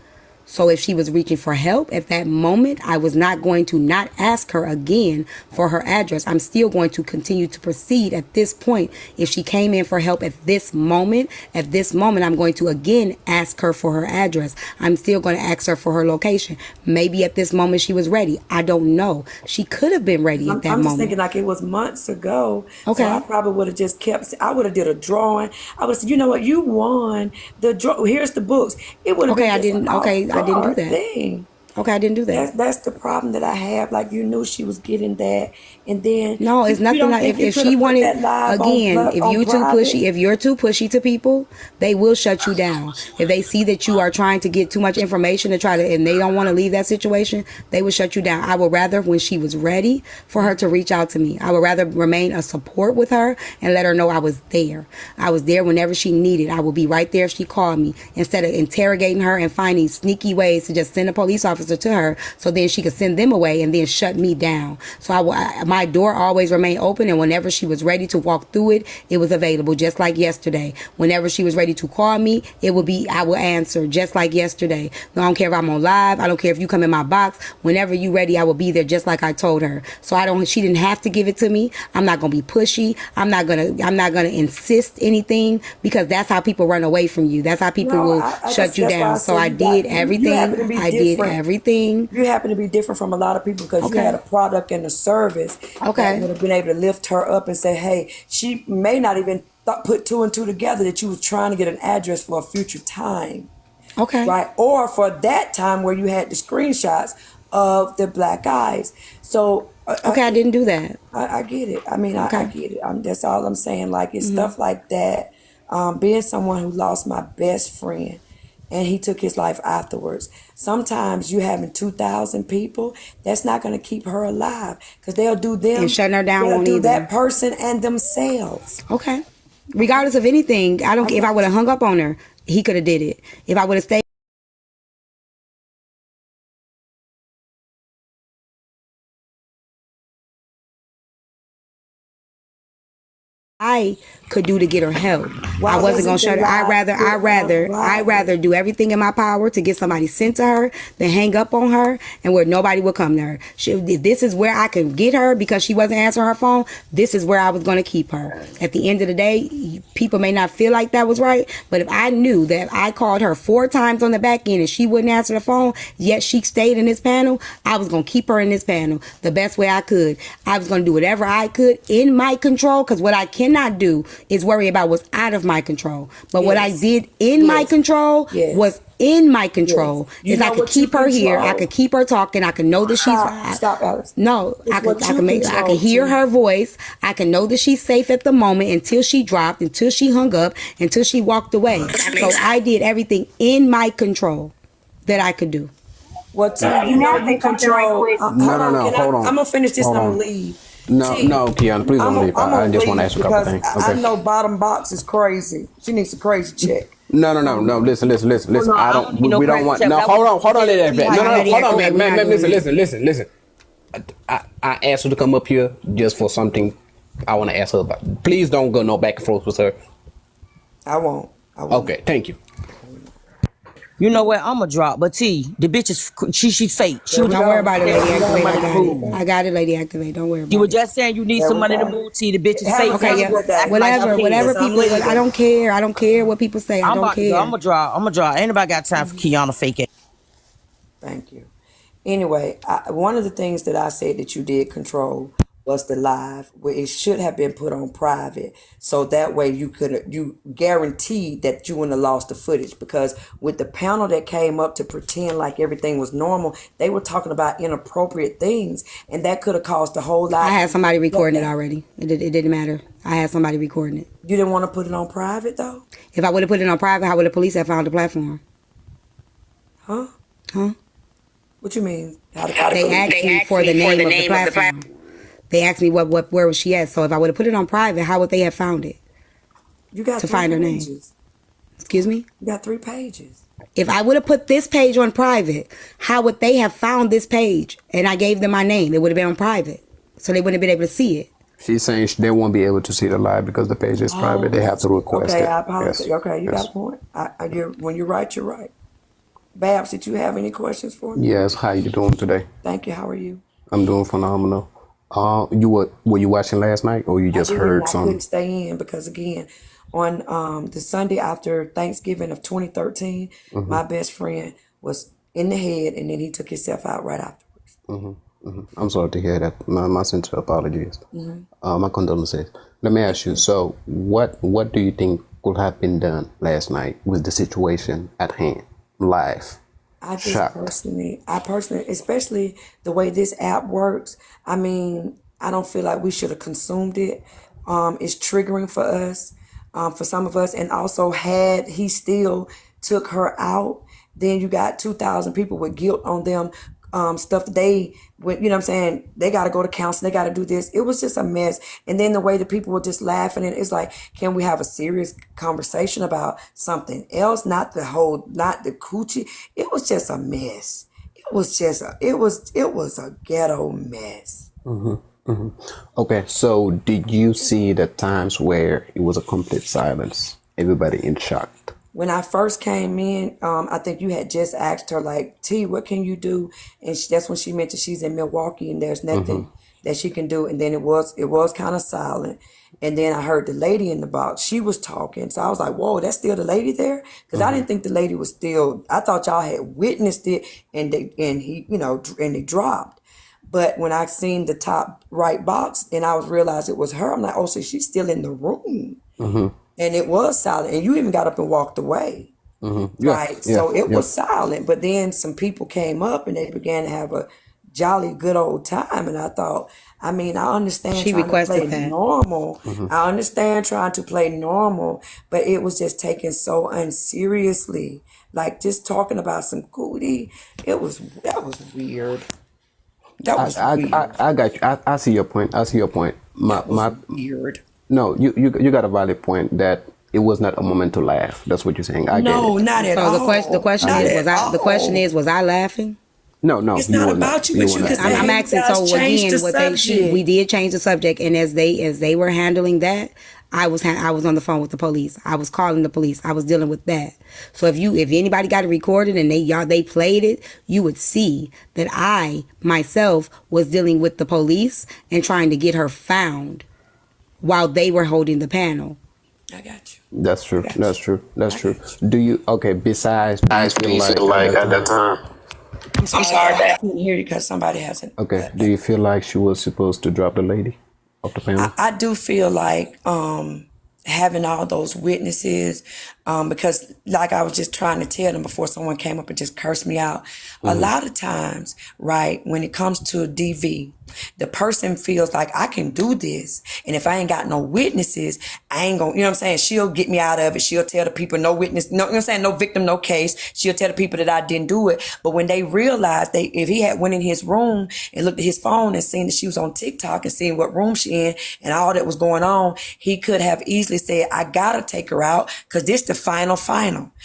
So if she was reaching for help at that moment, I was not going to not ask her again for her address. I'm still going to continue to proceed at this point. If she came in for help at this moment, I'm going to again ask her for her address. I'm still going to ask her for her location. Maybe at this moment she was ready. I don't know. She could have been ready at that moment. I'm just thinking like it was months ago. Okay. So I probably would have just I would have did a drawing. I would have said, you know what, you won the draw. Here's the books. It would have been I didn't do that. Thing. Okay, I didn't do that. That's the problem that I have. Like you knew she was getting that, and then no, it's nothing like if she wanted again. If you're too pushy to people, they will shut you down. If they see that you are trying to get too much information and they don't want to leave that situation, they will shut you down. I would rather when she was ready for her to reach out to me. I would rather remain a support with her and let her know I was there. I was there whenever she needed. I would be right there if she called me instead of interrogating her and finding sneaky ways to just send a police officer to her so then she could send them away and then shut me down. So my door always remained open, and whenever she was ready to walk through it, it was available, just like yesterday. Whenever she was ready to call me, I will answer just like yesterday. No, I don't care if I'm on live. I don't care if you come in my box. Whenever you ready, I will be there just like I told her. So she didn't have to give it to me. I'm not going to be pushy. I'm not going to insist anything because that's how people run away from you. That's how people will shut you down. So I did everything. You happen to be different from a lot of people because you had a product and a service that would have been able to lift her up and say, hey, she may not even put two and two together that you was trying to get an address for a future time. Okay. Right. Or for that time where you had the screenshots of the black eyes. So I didn't do that. I get it. I mean, I get it. That's all I'm saying. Like it's stuff like that. Being someone who lost my best friend and he took his life afterwards. Sometimes you having 2,000 people, that's not going to keep her alive because they'll do them. And shutting her down won't either. That person and themselves. Okay. Regardless of anything, I don't care if I would have hung up on her. He could have did it. If I would have stayed. I could do to get her help. Why I wasn't gonna wasn't shut the her. I'd live rather do everything in my power to get somebody sent to her than hang up on her and where nobody would come to her. This is where I can get her because she wasn't answering her phone. This is where I was gonna keep her. At the end of the day, people may not feel like that was right, but if I knew that I called her 4 times on the back end and she wouldn't answer the phone, yet she stayed in this panel, I was gonna keep her in this panel the best way I could. I was gonna do whatever I could in my control, because what I cannot do is worry about what's out of my control. But what I did in my control was in my control. Is I could keep her here. I could keep her talking. I could know that Stop, Alice. No, I could hear her voice. I can know that she's safe at the moment until she dropped, until she hung up, until she walked away. So I did everything in my control that I could do. What you know you control. Hold on. I'm gonna finish this and I'm Hold gonna on. leave. No, Kiana, please don't leave. I just want to ask you a couple things. I know bottom box is crazy. She needs a crazy check. No. Listen. I don't. We don't want. No, hold on. Hold on, man. Listen. I asked her to come up here just for something I want to ask her about. Please don't go no back and forth with her. I won't. Okay, thank you. You know what? I'm going to drop. But T, the bitch is, she fake. Don't worry about it, Lady Activate. I got it, Lady Activate. Don't worry about it. You were just saying you need some money to move, T. The bitch is fake. Okay, yeah. Whatever people, I don't care. I don't care what people say. I don't care. I'm going to draw. Ain't nobody got time for Kiana fake it. Thank you. Anyway, one of the things that I said that you did control was the live, where it should have been put on private, so that way you guaranteed that you wouldn't have lost the footage, because with the panel that came up to pretend like everything was normal, they were talking about inappropriate things, and that could have caused the whole lot. I had somebody recording it already. It didn't matter. I had somebody recording it. You didn't want to put it on private though? If I would have put it on private, how would the police have found the platform? Huh? What you mean? They asked me for the name of the platform. They asked me where was she at. So if I would have put it on private, how would they have found it? You got to find her name. Excuse me? You got 3 pages. If I would have put this page on private, how would they have found this page? And I gave them my name. It would have been on private, so they wouldn't have been able to see it. She's saying they won't be able to see the live because the page is private. They have to request it. Okay, I apologize. Yes. Okay, you got a point. When you're right, you're right. Babs, did you have any questions for me? Yes. How you doing today? Thank you. How are you? I'm doing phenomenal. Were you watching last night, or you just heard some? I couldn't stay in because, again, on the Sunday after Thanksgiving of 2013, my best friend was in the head, and then he took himself out right afterwards. I'm sorry to hear that. My sincere apologies. My condolences. Let me ask you. So, what do you think could have been done last night with the situation at hand, live? I personally, especially the way this app works, I mean, I don't feel like we should have consumed it. It's triggering for us, for some of us. And also, had he still took her out, then you got 2,000 people with guilt on them, stuff that they, you know what I'm saying? They got to go to counseling. They got to do this. It was just a mess. And then the way the people were just laughing, and it's like, can we have a serious conversation about something else? Not the coochie. It was just a mess. It was a ghetto mess. Okay, so did you see the times where it was a complete silence? Everybody in shock. When I first came in, I think you had just asked her, like, T, what can you do? And that's when she mentioned she's in Milwaukee and there's nothing that she can do. And then it was kind of silent. And then I heard the lady in the box. She was talking. So I was like, whoa, that's still the lady there? Because I didn't think the lady was still, I thought y'all had witnessed it and they dropped. But when I seen the top right box and I realized it was her, I'm like, oh, so she's still in the room. And it was silent. And you even got up and walked away. Right? So it was silent. But then some people came up and they began to have a jolly good old time. And I thought, I mean, I understand she trying requested to play that. normal. I understand trying to play normal. But it was just taken so unseriously. Like just talking about some cootie. That was weird. That was weird. I got you. I see your point. Weird. No, you got a valid point that it was not a moment to laugh. That's what you're saying. I get it. Not at all. So the question is, was I laughing? No, it's not about you, but you can say, I'm asking. So again, we did change the subject, and as they were handling that, I was on the phone with the police. I was calling the police. I was dealing with that. So if anybody got it recorded and they played it, you would see that I myself was dealing with the police and trying to get her found while they were holding the panel. I got you. That's true. That's true. That's true. Do you besides do you feel like at that time? I'm sorry that I couldn't hear you because somebody hasn't. Okay. Do you feel like she was supposed to drop the lady off the panel? I do feel like having all those witnesses, because like I was just trying to tell them before someone came up and just cursed me out. A lot of times, right, when it comes to a DV, the person feels like I can do this. And if I ain't got no witnesses, I ain't gonna, you know what I'm saying? She'll get me out of it. She'll tell the people no witness, no, you know what I'm saying? No victim, no case. She'll tell the people that I didn't do it. But when they realized if he had went in his room and looked at his phone and seen that she was on TikTok and seen what room she in and all that was going on, he could have easily said, I gotta take her out because this the final.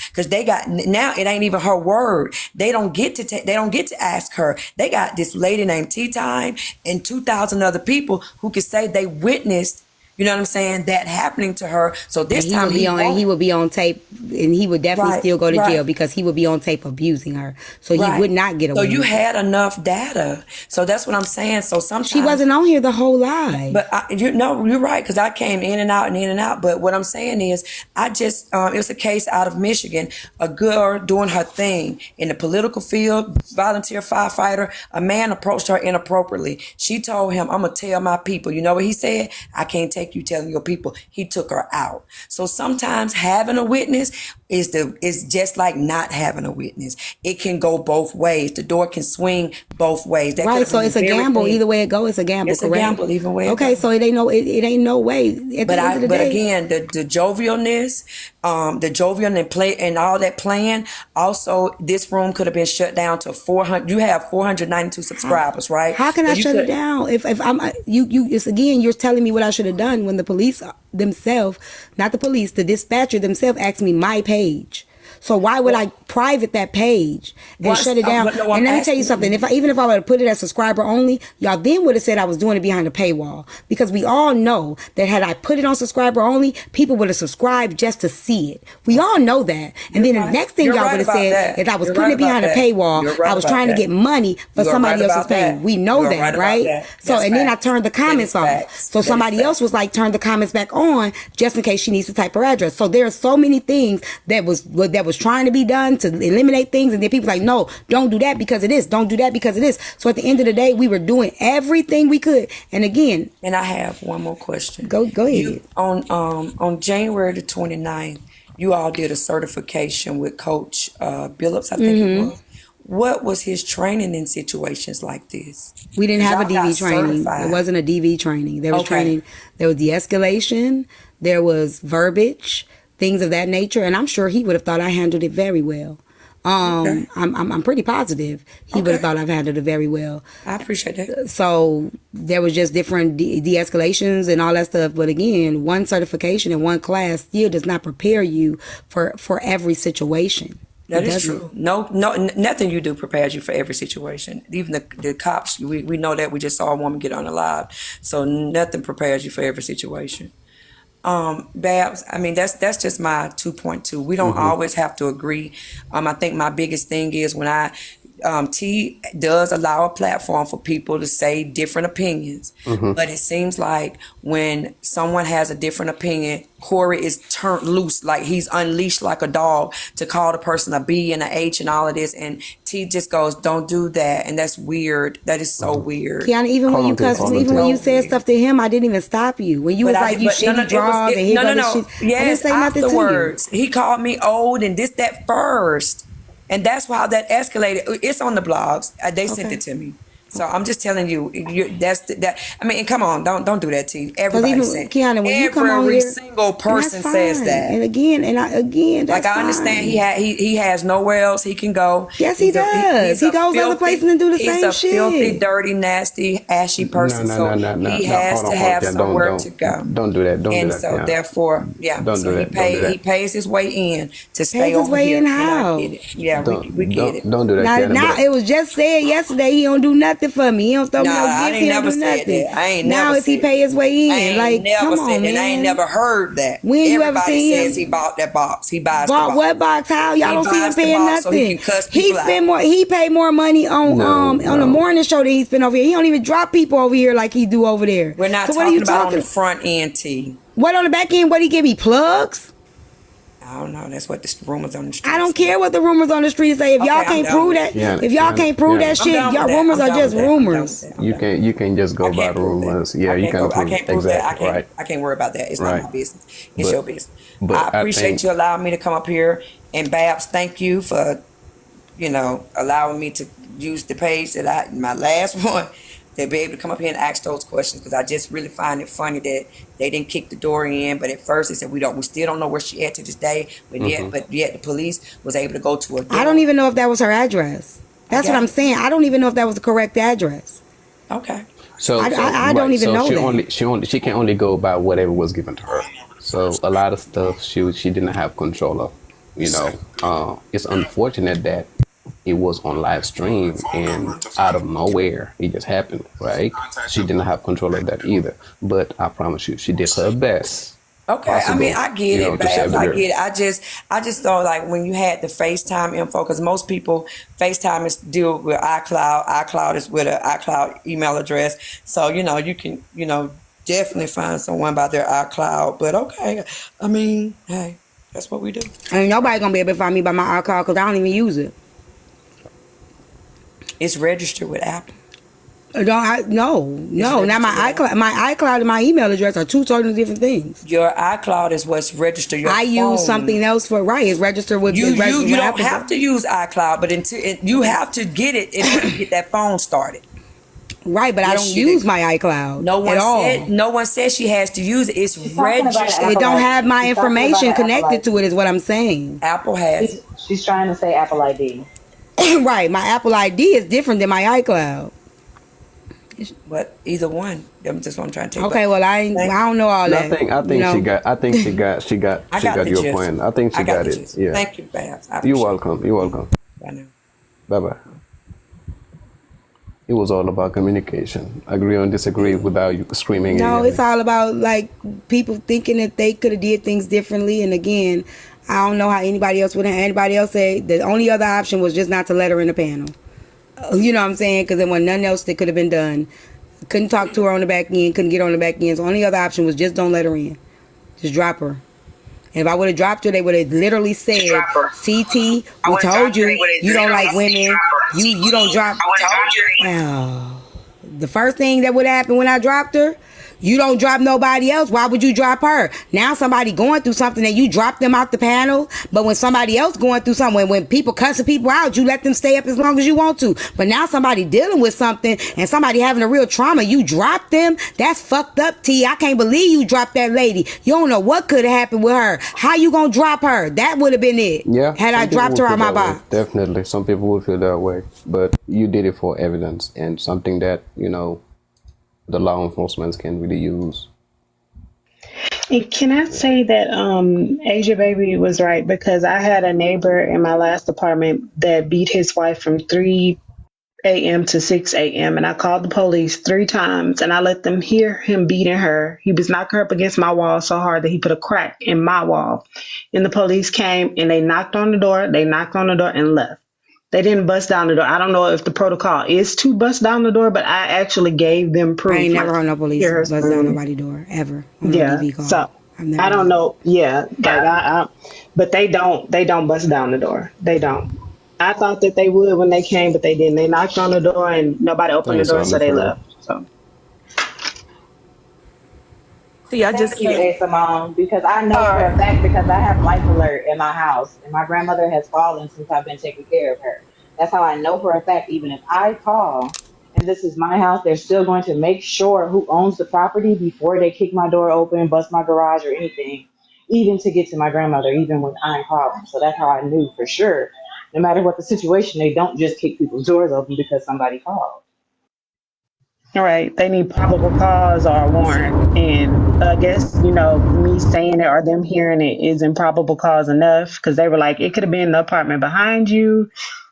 Because they got, now it ain't even her word. They don't get to ask her. They got this lady named Tyme and 2,000 other people who could say they witnessed, you know what I'm saying, that happening to her. So this time he would be on tape, and he would definitely still go to jail because he would be on tape abusing her. So he would not get away. So you had enough data. So that's what I'm saying. So sometimes she wasn't on here the whole live. But you're right, because I came in and out. But what I'm saying is, I just it was a case out of Michigan, a girl doing her thing in the political field, volunteer firefighter. A man approached her inappropriately. She told him, "I'm gonna tell my people." You know what he said? "I can't take you telling your people." He took her out. So sometimes having a witness is just like not having a witness. It can go both ways. The door can swing both ways. That right. So it's a gamble. Either way it goes, it's a gamble. It's correct? a gamble either way. Okay. So it ain't no way. But again, the jovialness, the jovial and play and all that playing. Also, this room could have been shut down to 400. You have 492 subscribers, right? How can I shut it down? If I'm it's again, you're telling me what I should have done when the police themselves, not the police, the dispatcher themselves asked me my page. So why would I private that page and shut it down? And let me tell you something. Even if I would have put it as subscriber only, y'all then would have said I was doing it behind a paywall. Because we all know that had I put it on subscriber only, people would have subscribed just to see it. We all know that. And then the next thing y'all would have said is I was putting it behind a paywall. I was trying to get money for somebody else's paying. We know that, right? So and then I turned the comments off. So somebody else was like, turn the comments back on just in case she needs to type her address. So there are so many things that was trying to be done to eliminate things, and then people like, no, don't do that because of this, don't do that because of this. So at the end of the day, we were doing everything we could. And again, and I have one more question. Go ahead. On January the 29th, you all did a certification with Coach Billups, I think it was. What was his training in situations like this? We didn't have a DV training. It wasn't a DV training. There was training. There was de-escalation. There was verbiage, things of that nature, and I'm sure he would have thought I handled it very well. I'm pretty positive he would have thought I've handled it very well. I appreciate that. So there was just different de-escalations and all that stuff. But again, one certification and one class still does not prepare you for every situation. That is true. No, nothing you do prepares you for every situation. Even the cops, we know that. We just saw a woman get unalived. So nothing prepares you for every situation. Babs, I mean, that's just my 2.2. We don't always have to agree. I think my biggest thing is when T does allow a platform for people to say different opinions, but it seems like when someone has a different opinion, Corey is turned loose, like he's unleashed like a dog to call the person a B and a H and all of this, and T just goes, don't do that, and that's weird. That is so weird. Kiana, even when you said stuff to him, I didn't even stop you. When you was like, you shitty draws and yes, afterwards, he called me old and this, that first. And that's how that escalated. It's on the blogs. They sent it to me. So I'm just telling you, that. I mean, come on, don't do that, T. Everybody says. Kiana, when you come on here, every single person says that. And again, that's I understand he has nowhere else he can go. Yes, he does. He goes other places and do the same shit. He's a filthy, dirty, nasty, ashy person. He has to have somewhere to go. Don't do that. Don't do that. And so therefore, he pays his way in to stay over here. How? Yeah, we get it. Don't do that. Now it was just said yesterday he don't do nothing nothing for me. He don't throw me no I gifts. ain't He don't never do said nothing. that. I ain't Now never is he said pay his way that. I in? ain't Like, never come said on, that. I man. ain't never heard that. When you ever Everybody seen says him? he bought that box. He buys the Bought box. what box? How y'all He don't see him buys the paying box so he nothing? can cuss He people spend out. more. He pay more money on on the morning show than he spend over here. He don't even drop people over here like he do over there. We're not So what are you talking about on the talking? front end, T. What on the back end? What he give me plugs? I don't know. That's what the rumors on the street. I don't care what the rumors on the street say. If y'all can't prove that, if y'all can't prove that shit, y'all rumors are just rumors. You can just go by the rumors. Yeah, you can I can't prove that. exactly. I can't worry about that. It's not my business. It's But- your business. but I I appreciate think- you allowing me to come up here. And Babs, thank you for, allowing me to use the page that my last one, to be able to come up here and ask those questions, because I just really find it funny that they didn't kick the door in. But at first they said we still don't know where she at to this day. But yet the police was able to go to her door. I don't even know if that was her address. That's what I'm saying. I don't even know if that was the correct address. Okay. So I don't even know that. She can only go by whatever was given to her. So a lot of stuff she didn't have control of. It's unfortunate that it was on live stream and out of nowhere it just happened, right? She didn't have control of that either. But I promise you, she did her best. Okay, possible, I mean, I get it, to save Babs. the I girl. get it. I just thought, like, when you had the FaceTime info, because most people FaceTime is deal with iCloud. iCloud is with an iCloud email address, so you can definitely find someone by their iCloud. But okay, I mean, hey, that's what we do. Ain't nobody gonna be able to find me by my iCloud because I don't even use it. It's registered with Apple. No. Now my iCloud and my email address are two totally different things. Your iCloud is what's registered. Your I phone. use something else for it's registered with You don't Apple. have to use iCloud, but you have to get it in order to get that phone started. Right, but I don't use my iCloud at all. No one said she has to use it. It's registered. It don't have my She's talking about information an Apple connected to it, is what I'm saying. Apple has it. She's trying to say Apple ID. Right, my Apple ID is different than my iCloud. But either one, that's just what I'm trying to take. Okay, well I don't know all that. I think she got the your gist. point. I think she got the it. gist. Yeah. Thank you, Babs. You're welcome. You're welcome. Bye now. Bye-bye. It was all about communication. Agree or disagree without you screaming. No, it's all about like people thinking that they could have did things differently. And again, I don't know how anybody else would have. Anybody else say the only other option was just not to let her in the panel. You know what I'm saying? Because there was nothing else that could have been done. Couldn't talk to her on the back end. Couldn't get on the back end. So the only other option was just don't let her in. Just drop her. And if I would have dropped her, they would have literally said, CT, we told you, you don't like women. You don't drop. Oh. The first thing that would happen when I dropped her, you don't drop nobody else. Why would you drop her? Now somebody going through something and you drop them out the panel. But when somebody else going through something, when people cussing people out, you let them stay up as long as you want to. But now somebody dealing with something and somebody having a real trauma, you drop them. That's fucked up, T. I can't believe you dropped that lady. You don't know what could have happened with her. How you gonna drop her? That would have been it. Yeah. Had I dropped her on my box. Definitely. Some people would feel that way. But you did it for evidence and something that, the law enforcement can really use. And can I say that Asia Baby was right, because I had a neighbor in my last apartment that beat his wife from 3 a.m. to 6 a.m. and I called the police 3 times and I let them hear him beating her. He was knocking her up against my wall so hard that he put a crack in my wall. And the police came and they knocked on the door. They knocked on the door and left. They didn't bust down the door. I don't know if the protocol is to bust down the door, but I actually gave them proof. I ain't never heard no police bust down nobody's door ever. Yeah, so I don't know. Yeah, like but they don't bust down the door. They don't. I thought that they would when they came, but they didn't. They knocked on the door and nobody opened the door, so they left. So. See, Thank you, A. Simone, because I know for a fact, because I have life alert in my house, and my grandmother has fallen since I've been taking care of her. That's how I know for a fact, even if I call, and this is my house, they're still going to make sure who owns the property before they kick my door open, bust my garage or anything, even to get to my grandmother, even when I'm calling. So that's how I knew for sure. No matter what the situation, they don't just kick people's doors open because somebody called. All right, they need probable cause or a warrant. And I guess, me saying it or them hearing it isn't probable cause enough, because they were like, it could have been the apartment behind you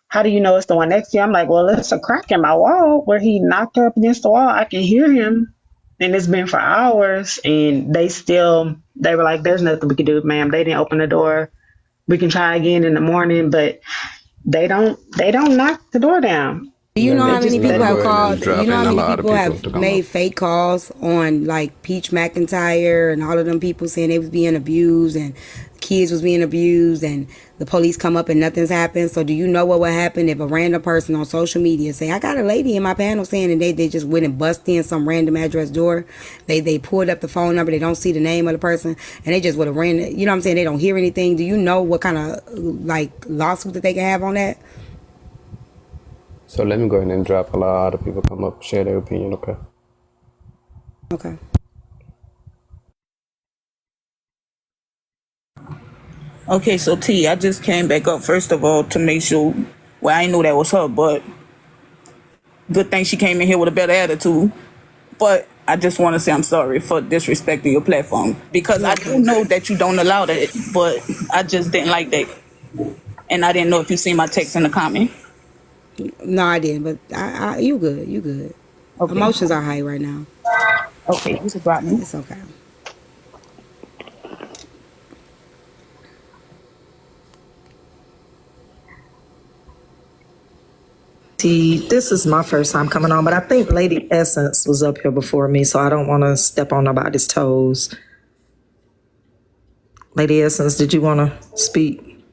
how do you know it's the one next to you? I'm like, well, it's a crack in my wall where he knocked her up against the wall. I can hear him. And it's been for hours. And they were like, there's nothing we can do, ma'am. They didn't open the door. We can try again in the morning, but they don't knock the door down. You know They how many just, they people Let me don't. have go ahead and called? You drop know how in a many lot of people people have to come made up. fake calls on like Peach McIntyre and all of them people saying they was being abused and kids was being abused and the police come up and nothing's happened. So do you know what would happen if a random person on social media say, I got a lady in my panel saying, and they just went and bust in some random address door. They pulled up the phone number. They don't see the name of the person and they just would have ran. You know what I'm saying? They don't hear anything. Do you know what kind of like lawsuit that they can have on that? So let me go ahead and drop a lot of people come up, share their opinion, okay? Okay. Okay, so T, I just came back up first of all to make sure. Well, I didn't know that was her, but good thing she came in here with a better attitude. But I just want to say I'm sorry for disrespecting your platform because I do know that you don't allow that, but I just didn't like that, and I didn't know if you seen my text in the comment. No, I didn't, but you good. You good. Okay. Emotions are high right now. Okay, you can drop me. It's okay. See, this is my first time coming on, but I think Lady Essence was up here before me, so I don't want to step on nobody's toes. Lady Essence, did you want to speak?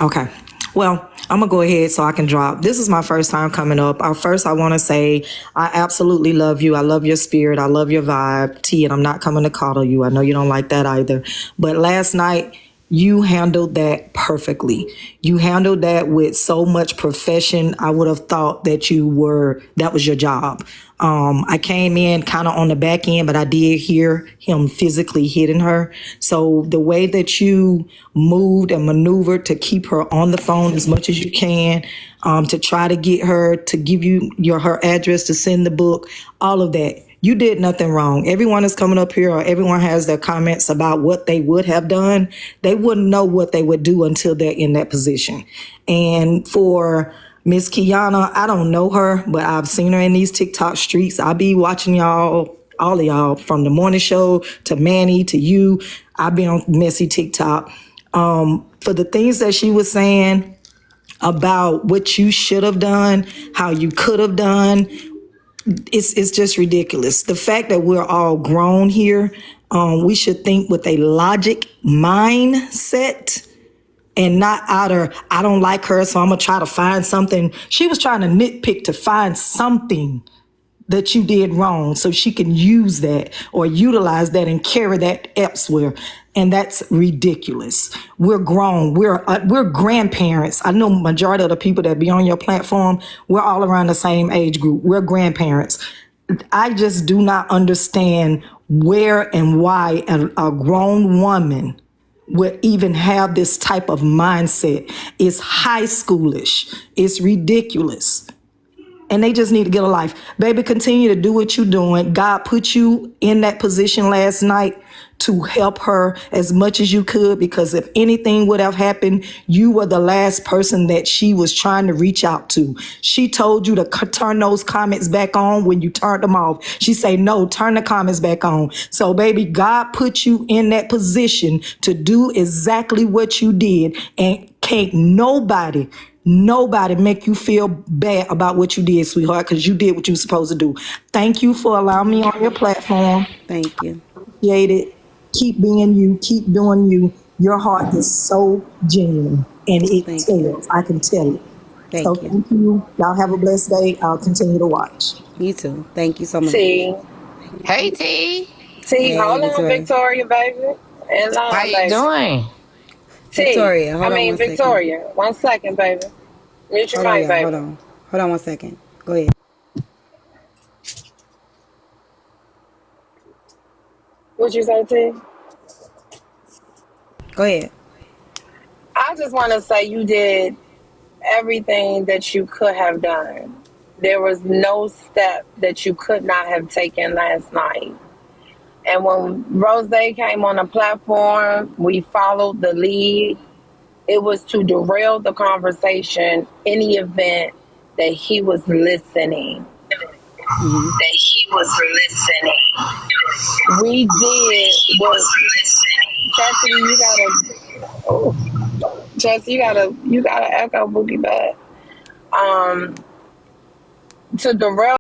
Okay. Well, I'm going to go ahead so I can drop. This is my first time coming up. First, I want to say I absolutely love you. I love your spirit. I love your vibe. T, and I'm not coming to coddle you. I know you don't like that either. But last night, you handled that perfectly. You handled that with so much profession. I would have thought that that was your job. I came in kind of on the back end, but I did hear him physically hitting her. So the way that you moved and maneuvered to keep her on the phone as much as you can, to try to get her to give you her address to send the book, all of that. You did nothing wrong. Everyone is coming up here, or everyone has their comments about what they would have done. They wouldn't know what they would do until they're in that position. And for Miss Kiana, I don't know her, but I've seen her in these TikTok streets. I be watching y'all, all of y'all, from the morning show to Manny to you. I've been on messy TikTok. For the things that she was saying about what you should have done, how you could have done, it's just ridiculous. The fact that we're all grown here, we should think with a logic mindset and not I don't like her, so I'm gonna try to find something. She was trying to nitpick to find something that you did wrong so she can use that or utilize that and carry that elsewhere. And that's ridiculous. We're grown. We're grandparents. I know majority of the people that be on your platform, we're all around the same age group. We're grandparents. I just do not understand where and why a grown woman would even have this type of mindset. It's high schoolish. It's ridiculous. And they just need to get a life. Baby, continue to do what you're doing. God put you in that position last night to help her as much as you could, because if anything would have happened, you were the last person that she was trying to reach out to. She told you to turn those comments back on when you turned them off. She said, no, turn the comments back on. So baby, God put you in that position to do exactly what you did, and can't nobody make you feel bad about what you did, sweetheart, because you did what you were supposed to do. Thank you for allowing me on your platform. Thank you. Appreciate it. Keep being you. Keep doing you. Your heart is so genuine, and it tells. I can tell it. So Thank you. thank you. Y'all have a blessed day. I'll continue to watch. You too. Thank you so much. T. Hey, T. T, Hey, hold on, Victoria. Victoria, baby. And How on, you baby. doing? T. Victoria, hold on one second. Victoria. 1 second, baby. Mute your Hold on, mic, y'all. baby. Hold on. Hold on 1 second. Go ahead. What you say, T? Go ahead. I just want to say you did everything that you could have done. There was no step that you could not have taken last night. And when Rose came on the platform, we followed the lead. It was to derail the conversation in the event that he was listening. That he was listening. We did what Chastity, you gotta Chastity, you gotta echo Boogie back. To derail